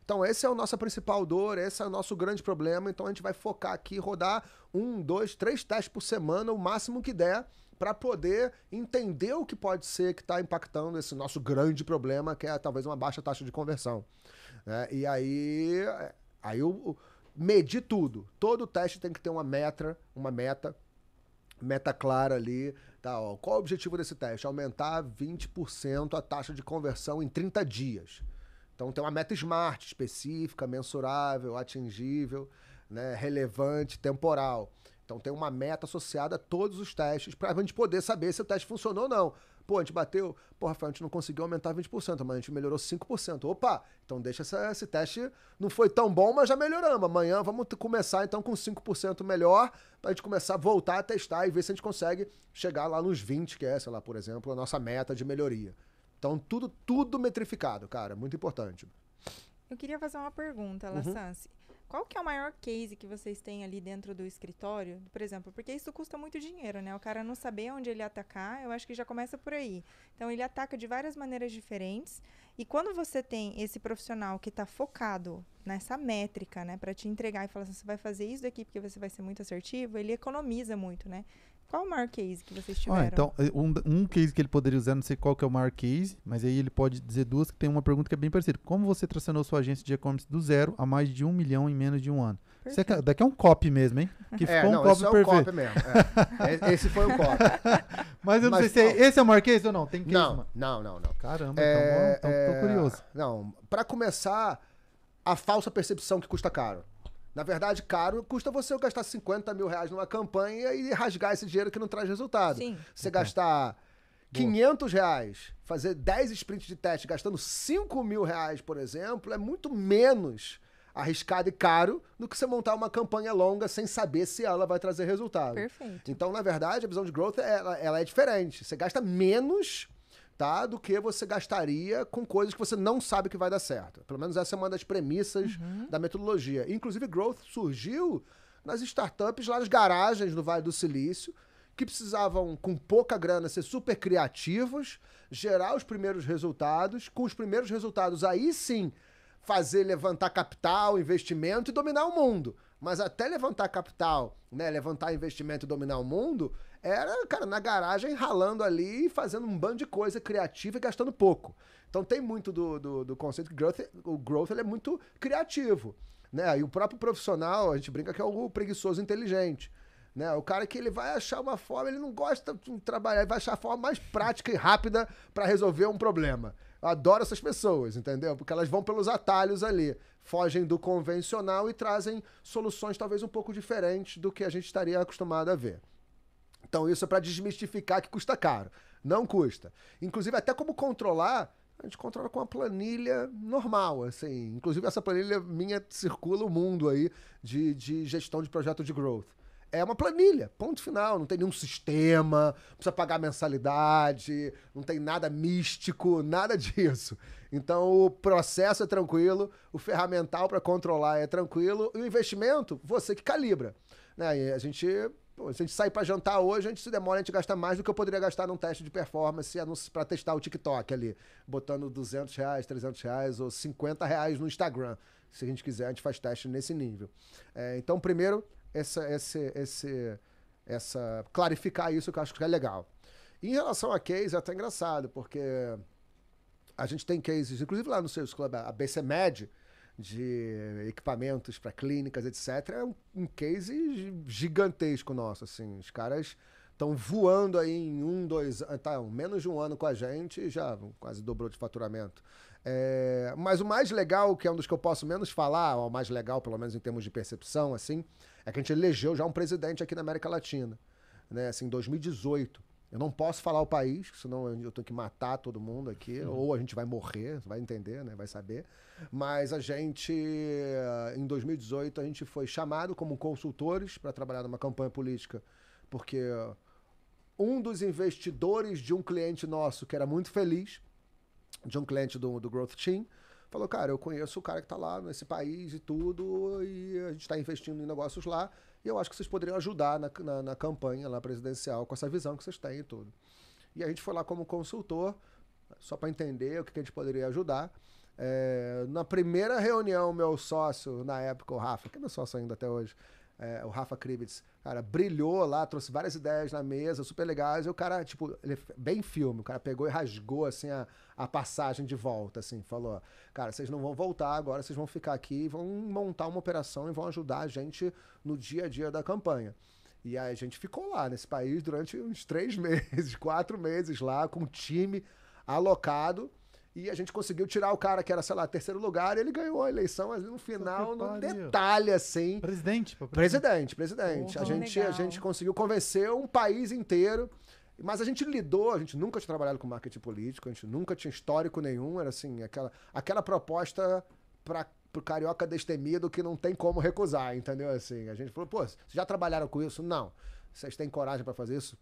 Então esse é a nossa principal dor, esse é o nosso grande problema, então a gente vai focar aqui, rodar 1, 2, 3 testes por semana, o máximo que der, para poder entender o que pode ser que está impactando esse nosso grande problema, que é talvez uma baixa taxa de conversão. E aí eu medir tudo. Todo teste tem que ter uma meta clara ali. Tá, qual é o objetivo desse teste? Aumentar 20% a taxa de conversão em 30 dias. Então tem uma meta SMART, específica, mensurável, atingível, né, relevante, temporal. Então tem uma meta associada a todos os testes para a gente poder saber se o teste funcionou ou não. Pô, a gente bateu, Rafael, a gente não conseguiu aumentar 20%, mas a gente melhorou 5%. Opa, então deixa esse teste, não foi tão bom, mas já melhoramos. Amanhã vamos começar então com 5% melhor, para a gente começar a voltar a testar e ver se a gente consegue chegar lá nos 20%, que é, sei lá, por exemplo, a nossa meta de melhoria. Então, tudo metrificado, cara. Muito importante. Eu queria fazer uma pergunta, Lassance. Qual que é o maior case que vocês têm ali dentro do escritório? Por exemplo, porque isso custa muito dinheiro, né? O cara não saber onde ele atacar, eu acho que já começa por aí. Então, ele ataca de várias maneiras diferentes. E quando você tem esse profissional que está focado nessa métrica, né? Para te entregar e falar assim, você vai fazer isso daqui porque você vai ser muito assertivo, ele economiza muito, né? Qual o maior case que vocês tiveram? Então, um case que ele poderia usar, não sei qual que é o maior case, mas aí ele pode dizer duas, que tem uma pergunta que é bem parecida. Como você tracionou sua agência de e-commerce do zero a mais de 1 milhão em menos de um ano? Isso daqui é um copy mesmo, hein? Que ficou um copy perfeito. Copy mesmo. Esse foi o copy. Mas eu não sei se esse é o maior case ou não. Tem case, não. Caramba, então tô curioso. Não, pra começar, a falsa percepção que custa caro. Na verdade, caro custa você gastar 50 mil reais numa campanha e rasgar esse dinheiro que não traz resultado. Sim. Você gastar 500 reais, fazer 10 sprints de teste gastando 5 mil reais, por exemplo, é muito menos arriscado e caro do que você montar uma campanha longa sem saber se ela vai trazer resultado. Perfeito. Então, na verdade, a visão de growth ela é diferente. Você gasta menos, tá, do que você gastaria com coisas que você não sabe que vai dar certo. Pelo menos essa é uma das premissas da metodologia. Inclusive, growth surgiu nas startups lá nas garagens do Vale do Silício, que precisavam, com pouca grana, ser super criativos, gerar os primeiros resultados, com os primeiros resultados aí sim fazer levantar capital, investimento e dominar o mundo. Mas até levantar capital, né, levantar investimento e dominar o mundo, era, cara, na garagem ralando ali, fazendo um bando de coisa criativa e gastando pouco. Então tem muito do conceito que o growth ele é muito criativo, né? E o próprio profissional, a gente brinca que é o preguiçoso inteligente, né? O cara que ele vai achar uma forma, ele não gosta de trabalhar, ele vai achar a forma mais prática e rápida para resolver um problema. Eu adoro essas pessoas, entendeu? Porque elas vão pelos atalhos ali, fogem do convencional e trazem soluções talvez um pouco diferentes do que a gente estaria acostumado a ver. Então isso é para desmistificar que custa caro. Não custa. Inclusive até como controlar, a gente controla com uma planilha normal, assim. Inclusive essa planilha minha circula o mundo aí de gestão de projeto de growth. É uma planilha, ponto final, não tem nenhum sistema, não precisa pagar mensalidade, não tem nada místico, nada disso. Então o processo é tranquilo, o ferramental para controlar é tranquilo, e o investimento, você que calibra. Né? E a gente sair para jantar hoje, a gente se demora, a gente gasta mais do que eu poderia gastar num teste de performance para testar o TikTok ali, botando 200 reais, 300 reais ou 50 reais no Instagram. Se a gente quiser, a gente faz teste nesse nível. Então, primeiro, clarificar isso que eu acho que é legal. Em relação a case, é até engraçado, porque a gente tem cases, inclusive lá no Sales Club, a BCMed, de equipamentos para clínicas, etc., é um case gigantesco nosso, assim. Os caras estão voando aí em menos de um ano com a gente, já quase dobrou de faturamento. Mas o mais legal, que é um dos que eu posso menos falar, ou o mais legal, pelo menos em termos de percepção, assim, é que a gente elegeu já um presidente aqui na América Latina, né, assim, em 2018. Eu não posso falar o país, senão eu tenho que matar todo mundo aqui, ou a gente vai morrer, vai entender, né, vai saber. Mas a gente, em 2018, a gente foi chamado como consultores para trabalhar numa campanha política, porque um dos investidores de um cliente nosso, que era muito feliz, de um cliente do Growth Team, falou, cara, eu conheço o cara que tá lá nesse país e tudo, e a gente tá investindo em negócios lá, e eu acho que vocês poderiam ajudar na campanha lá presidencial, com essa visão que vocês têm e tudo. E a gente foi lá como consultor, só para entender o que a gente poderia ajudar. Na primeira reunião, meu sócio, na época, o Rafa, que é meu sócio ainda até hoje, o Rafa Krivitz, cara, brilhou lá, trouxe várias ideias na mesa, super legais, e o cara, tipo, ele bem filme, o cara pegou e rasgou, assim, a passagem de volta, assim, falou, cara, vocês não vão voltar agora, vocês vão ficar aqui, vão montar uma operação e vão ajudar a gente no dia a dia da campanha. E aí a gente ficou lá nesse país durante uns 3 meses, 4 meses lá, com o time alocado, e a gente conseguiu tirar o cara que era, sei lá, terceiro lugar, e ele ganhou a eleição ali no final, no detalhe, assim. Presidente. A gente conseguiu convencer um país inteiro, mas a gente nunca tinha trabalhado com marketing político, a gente nunca tinha histórico nenhum, era assim, aquela proposta pro carioca destemido que não tem como recusar, entendeu? Assim, a gente falou, pô, vocês já trabalharam com isso? Não. Vocês têm coragem para fazer isso?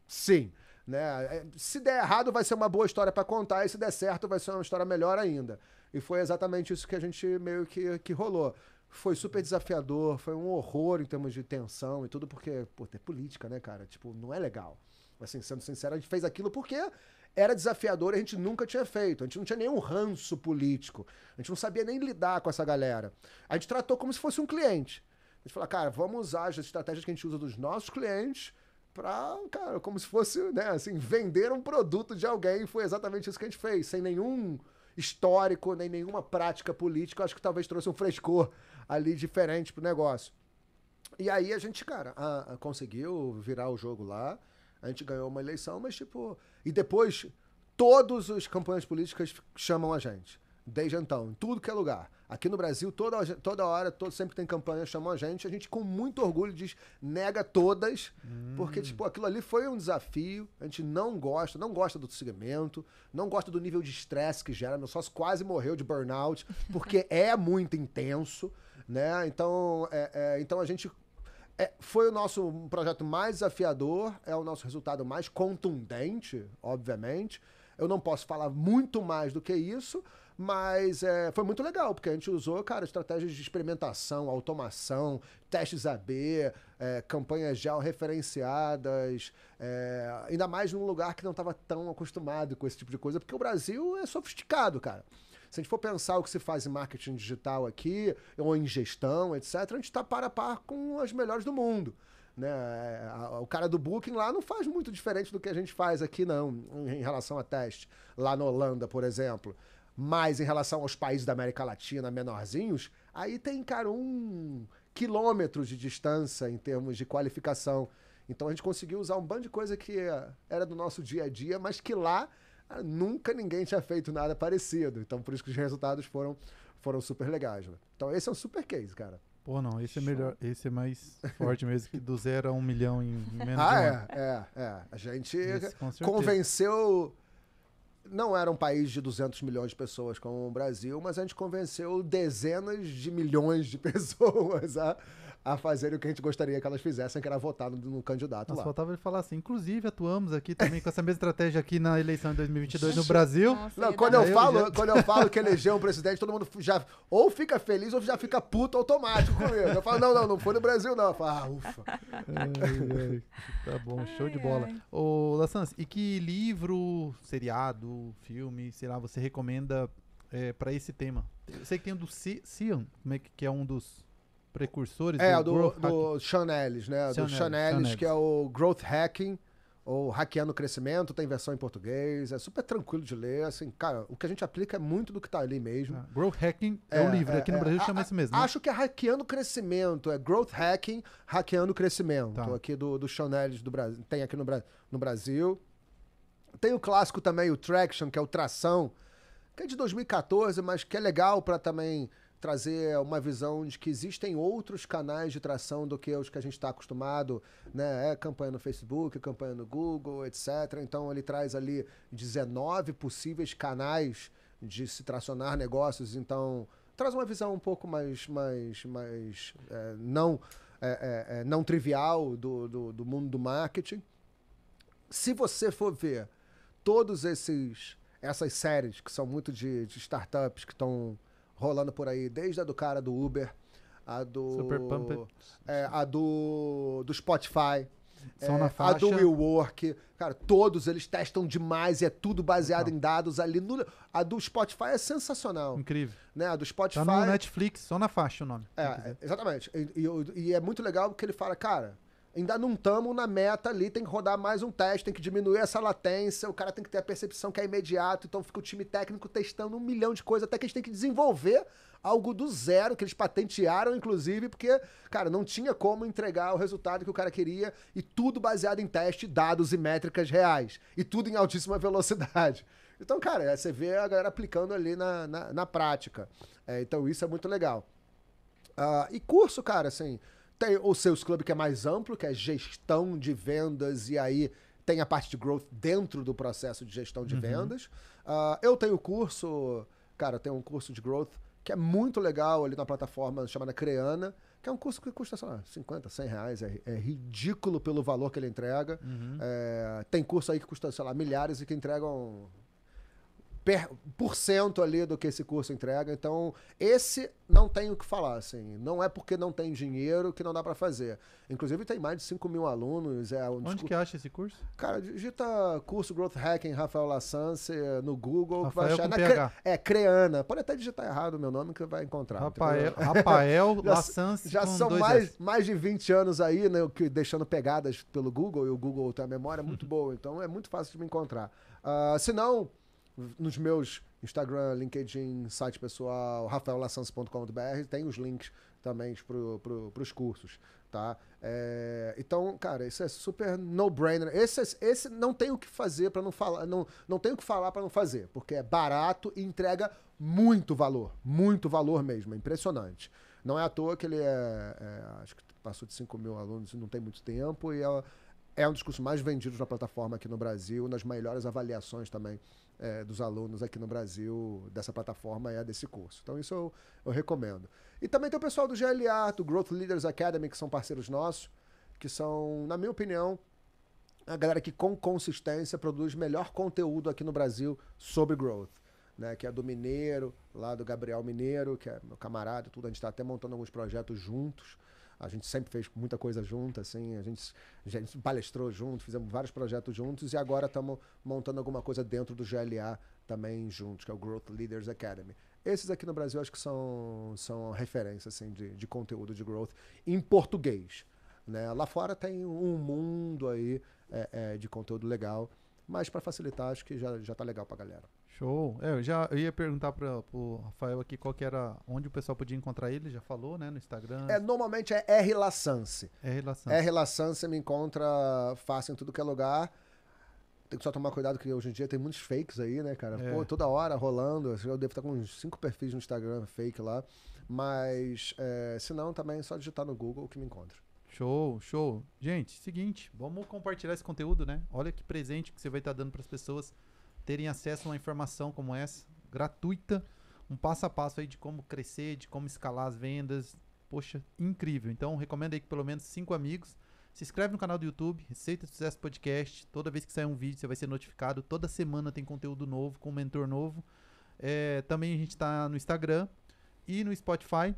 Sim. né? Se der errado, vai ser uma boa história para contar, e se der certo, vai ser uma história melhor ainda. E foi exatamente isso que a gente meio que rolou. Foi super desafiador, foi um horror em termos de tensão e tudo, porque, pô, tem política, né, cara? Tipo, não é legal. Assim, sendo sincero, a gente fez aquilo porque era desafiador e a gente nunca tinha feito. A gente não tinha nenhum ranço político. A gente não sabia nem lidar com essa galera. A gente tratou como se fosse um cliente. A gente falou, cara, vamos usar as estratégias que a gente usa dos nossos clientes pra, cara, como se fosse, né, assim, vender um produto de alguém. E foi exatamente isso que a gente fez, sem nenhum histórico, nem nenhuma prática política. Eu acho que talvez trouxe um frescor ali diferente pro negócio. E aí a gente, cara, conseguiu virar o jogo lá. A gente ganhou uma eleição, mas tipo... E depois, todas as campanhas políticas chamam a gente. Desde então, em tudo que é lugar. Aqui no Brasil, toda hora, sempre que tem campanha, chamam a gente. A gente, com muito orgulho, diz, nega todas. Porque, tipo, aquilo ali foi um desafio. A gente não gosta do segmento, não gosta do nível de estresse que gera. Meu sócio quase morreu de burnout, porque é muito intenso, né? Então, então a gente... foi o nosso projeto mais desafiador, é o nosso resultado mais contundente, obviamente. Eu não posso falar muito mais do que isso, mas foi muito legal, porque a gente usou, cara, estratégias de experimentação, automação, testes AB, campanhas georreferenciadas, ainda mais num lugar que não estava tão acostumado com esse tipo de coisa, porque o Brasil é sofisticado, cara. Se a gente for pensar o que se faz em marketing digital aqui, ou em gestão, etc., a gente está par a par com as melhores do mundo. Né? O cara do Booking lá não faz muito diferente do que a gente faz aqui, não, em relação a teste. Lá na Holanda, por exemplo. Mas em relação aos países da América Latina menorzinhos, aí tem, cara, 1 quilômetro de distância em termos de qualificação. Então a gente conseguiu usar um bando de coisa que era do nosso dia a dia, mas que lá nunca ninguém tinha feito nada parecido. Então, por isso que os resultados foram super legais. Né? Então, esse é um super case, cara. Pô, não, esse é melhor, esse é mais forte mesmo, que do 0 a 1 milhão em menos de um ano. A gente Esse, convenceu... Não era um país de 200 milhões de pessoas como o Brasil, mas a gente convenceu dezenas de milhões de pessoas a fazerem o que a gente gostaria que elas fizessem, que era votar no candidato. Nossa, lá. faltava ele falar assim, inclusive atuamos aqui também com essa mesma estratégia aqui na eleição de 2022 no Brasil. Nossa, Não, quando eu falo que elegeu um presidente, todo mundo já ou fica feliz ou já fica puto automático comigo. Eu falo, não foi no Brasil não. Eu falo, ufa. Tá bom, show de bola. Ô, Lassans, e que livro, seriado, filme, sei lá, você recomenda pra esse tema? Eu sei que tem o do Cian, como é que é um dos precursores do Sean Ellis, né? Do Sean Ellis, que é o Growth Hacking, ou Hackeando o Crescimento, tem versão em português, é super tranquilo de ler, assim, cara, o que a gente aplica é muito do que tá ali mesmo. Growth Hacking é o livro, aqui no Brasil chama isso mesmo, né? Acho que é Hackeando o Crescimento, é Growth Hacking, Hackeando o Crescimento, tá. Aqui do Sean Ellis do Brasil, tem aqui no Brasil. Tem o clássico também, o Traction, que é o Tração, que é de 2014, mas que é legal para também trazer uma visão de que existem outros canais de tração do que os que a gente está acostumado, né? Campanha no Facebook, campanha no Google, etc. Então ele traz ali 19 possíveis canais de se tracionar negócios. Então traz uma visão um pouco mais não trivial do mundo do marketing. Se você for ver todos essas séries que são muito de startups que estão rolando por aí, desde a do cara do Uber, a do Spotify, a do WeWork, cara, todos eles testam demais e é tudo baseado em dados ali. A do Spotify é sensacional. Incrível. Né? A do Spotify... Tá no Netflix, só na faixa o nome. Exatamente. E é muito legal porque ele fala, cara, ainda não estamos na meta ali, tem que rodar mais um teste, tem que diminuir essa latência, o cara tem que ter a percepção que é imediato, então fica o time técnico testando 1 milhão de coisas, até que eles têm que desenvolver algo do zero, que eles patentearam, inclusive, porque, cara, não tinha como entregar o resultado que o cara queria, e tudo baseado em teste, dados e métricas reais, e tudo em altíssima velocidade. Então, cara, você vê a galera aplicando ali na prática. Então, isso é muito legal. E curso, cara, assim... Tem o Sales Club, que é mais amplo, que é gestão de vendas, e aí tem a parte de growth dentro do processo de gestão de vendas. Eu tenho curso, cara, eu tenho um curso de growth que é muito legal ali na plataforma chamada Creana, que é um curso que custa, sei lá, 50, 100 reais. É ridículo pelo valor que ele entrega. Tem curso aí que custa, sei lá, milhares e que entregam por cento ali do que esse curso entrega. Então, esse não tem o que falar, assim. Não é porque não tem dinheiro que não dá pra fazer. Inclusive, tem mais de 5 mil alunos. Onde que acha esse curso? Cara, digita curso Growth Hacking Rafael Lassance no Google. Rafael que vai com PH. Creana. Pode até digitar errado o meu nome que vai encontrar. Rafael Lassance já com são 2 S. mais de 20 anos aí, né, deixando pegadas pelo Google, e o Google tem a memória muito boa, então é muito fácil de me encontrar. Se não, nos meus Instagram, LinkedIn, site pessoal, rafaelassance.com.br, tem os links também pros cursos, tá? Então, cara, isso é super no-brainer. Esse não tem o que fazer para não falar, não tem o que falar para não fazer, porque é barato e entrega muito valor mesmo, é impressionante. Não é à toa que ele acho que passou de 5 mil alunos, não tem muito tempo, e é um dos cursos mais vendidos na plataforma aqui no Brasil, nas melhores avaliações também dos alunos aqui no Brasil, dessa plataforma desse curso. Então isso eu recomendo. E também tem o pessoal do GLA, do Growth Leaders Academy, que são parceiros nossos, que são, na minha opinião, a galera que com consistência produz melhor conteúdo aqui no Brasil sobre growth. Né, que é do Mineiro, lá do Gabriel Mineiro, que é meu camarada e tudo. A gente está até montando alguns projetos juntos. A gente sempre fez muita coisa junto, assim, a gente palestrou junto, fizemos vários projetos juntos e agora estamos montando alguma coisa dentro do GLA também juntos, que é o Growth Leaders Academy. Esses aqui no Brasil acho que são referências assim, de conteúdo de growth em português. Né? Lá fora tem um mundo aí de conteúdo legal, mas para facilitar acho que já tá legal pra galera. Show. Eu ia perguntar pro Rafael aqui qual que era, onde o pessoal podia encontrar ele, já falou, né, no Instagram. Normalmente é R Lassance. R Lassance me encontra fácil em tudo que é lugar. Tem que só tomar cuidado que hoje em dia tem muitos fakes aí, né, cara? Pô, toda hora rolando. Eu devo estar com uns 5 perfis no Instagram fake lá. Mas, se não, também é só digitar no Google que me encontra. Show. Gente, seguinte, vamos compartilhar esse conteúdo, né? Olha que presente que você vai estar dando para as pessoas terem acesso a uma informação como essa, gratuita, um passo a passo aí de como crescer, de como escalar as vendas. Poxa, incrível. Então, recomendo aí que pelo menos 5 amigos. Se inscreve no canal do YouTube, Receita de Sucesso Podcast. Toda vez que sair um vídeo, você vai ser notificado. Toda semana tem conteúdo novo, com um mentor novo. Também a gente está no Instagram e no Spotify.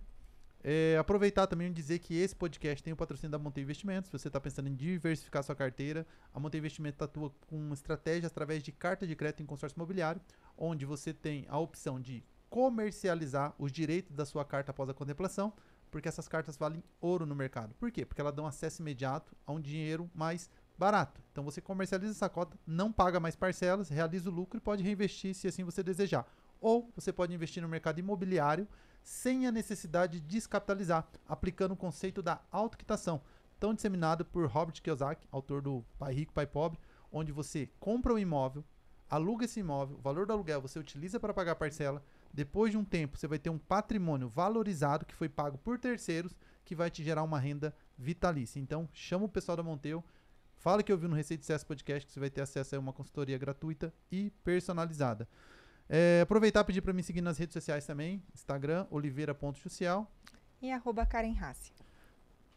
Aproveitar também e dizer que esse podcast tem o patrocínio da Monte Investimentos. Se você está pensando em diversificar sua carteira, a Monte Investimentos atua com estratégias através de carta de crédito em consórcio imobiliário, onde você tem a opção de comercializar os direitos da sua carta após a contemplação, porque essas cartas valem ouro no mercado. Por quê? Porque elas dão acesso imediato a um dinheiro mais barato. Então você comercializa essa cota, não paga mais parcelas, realiza o lucro e pode reinvestir se assim você desejar. Ou você pode investir no mercado imobiliário sem a necessidade de descapitalizar, aplicando o conceito da autoquitação, tão disseminado por Robert Kiyosaki, autor do Pai Rico, Pai Pobre, onde você compra um imóvel, aluga esse imóvel, o valor do aluguel você utiliza para pagar a parcela, depois de um tempo você vai ter um patrimônio valorizado que foi pago por terceiros, que vai te gerar uma renda vitalícia. Então, chama o pessoal da Monteu, fala que eu vi no Receita de Sucesso Podcast, que você vai ter acesso a uma consultoria gratuita e personalizada. Aproveitar e pedir para me seguir nas redes sociais também, Instagram, oliveira.social. E @Karen Hassi.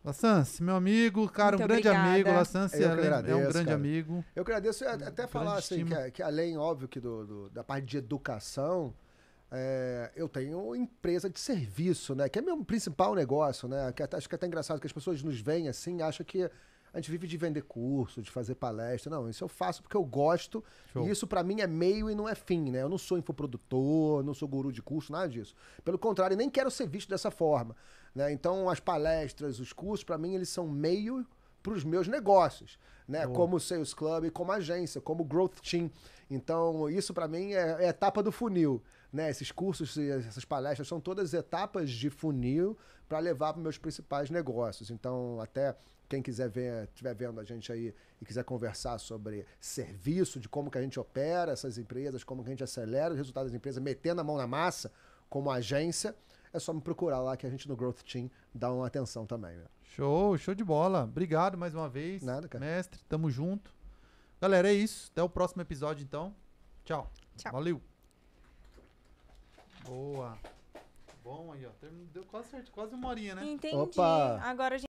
Lassance, meu amigo, cara, Muito um grande obrigada. amigo. Lassance é um grande cara. amigo. Eu agradeço até falar assim, estima. que além, óbvio, que da parte de educação, eu tenho empresa de serviço, né? Que é meu principal negócio, né? Acho que é até engraçado que as pessoas nos veem assim, acham que a gente vive de vender curso, de fazer palestra. Não, isso eu faço porque eu gosto. Show. E isso pra mim é meio e não é fim, né? Eu não sou infoprodutor, não sou guru de curso, nada disso. Pelo contrário, nem quero ser visto dessa forma, né? Então, as palestras, os cursos, pra mim, eles são meio para os meus negócios, né? Boa. Como o Sales Club, como agência, como Growth Team. Então, isso para mim é a etapa do funil, né? Esses cursos e essas palestras são todas etapas de funil para levar para meus principais negócios. Então, até quem quiser ver, estiver vendo a gente aí e quiser conversar sobre serviço, de como que a gente opera essas empresas, como que a gente acelera os resultados das empresas, metendo a mão na massa como agência, é só me procurar lá que a gente no Growth Team dá uma atenção também, né? Show de bola. Obrigado mais uma vez. Nada, cara. Mestre, tamo junto. Galera, é isso. Até o próximo episódio, então. Tchau. Tchau. Valeu. Boa. Bom. Deu quase certo, quase uma horinha, né? Entendi. Opa. Agora a gente...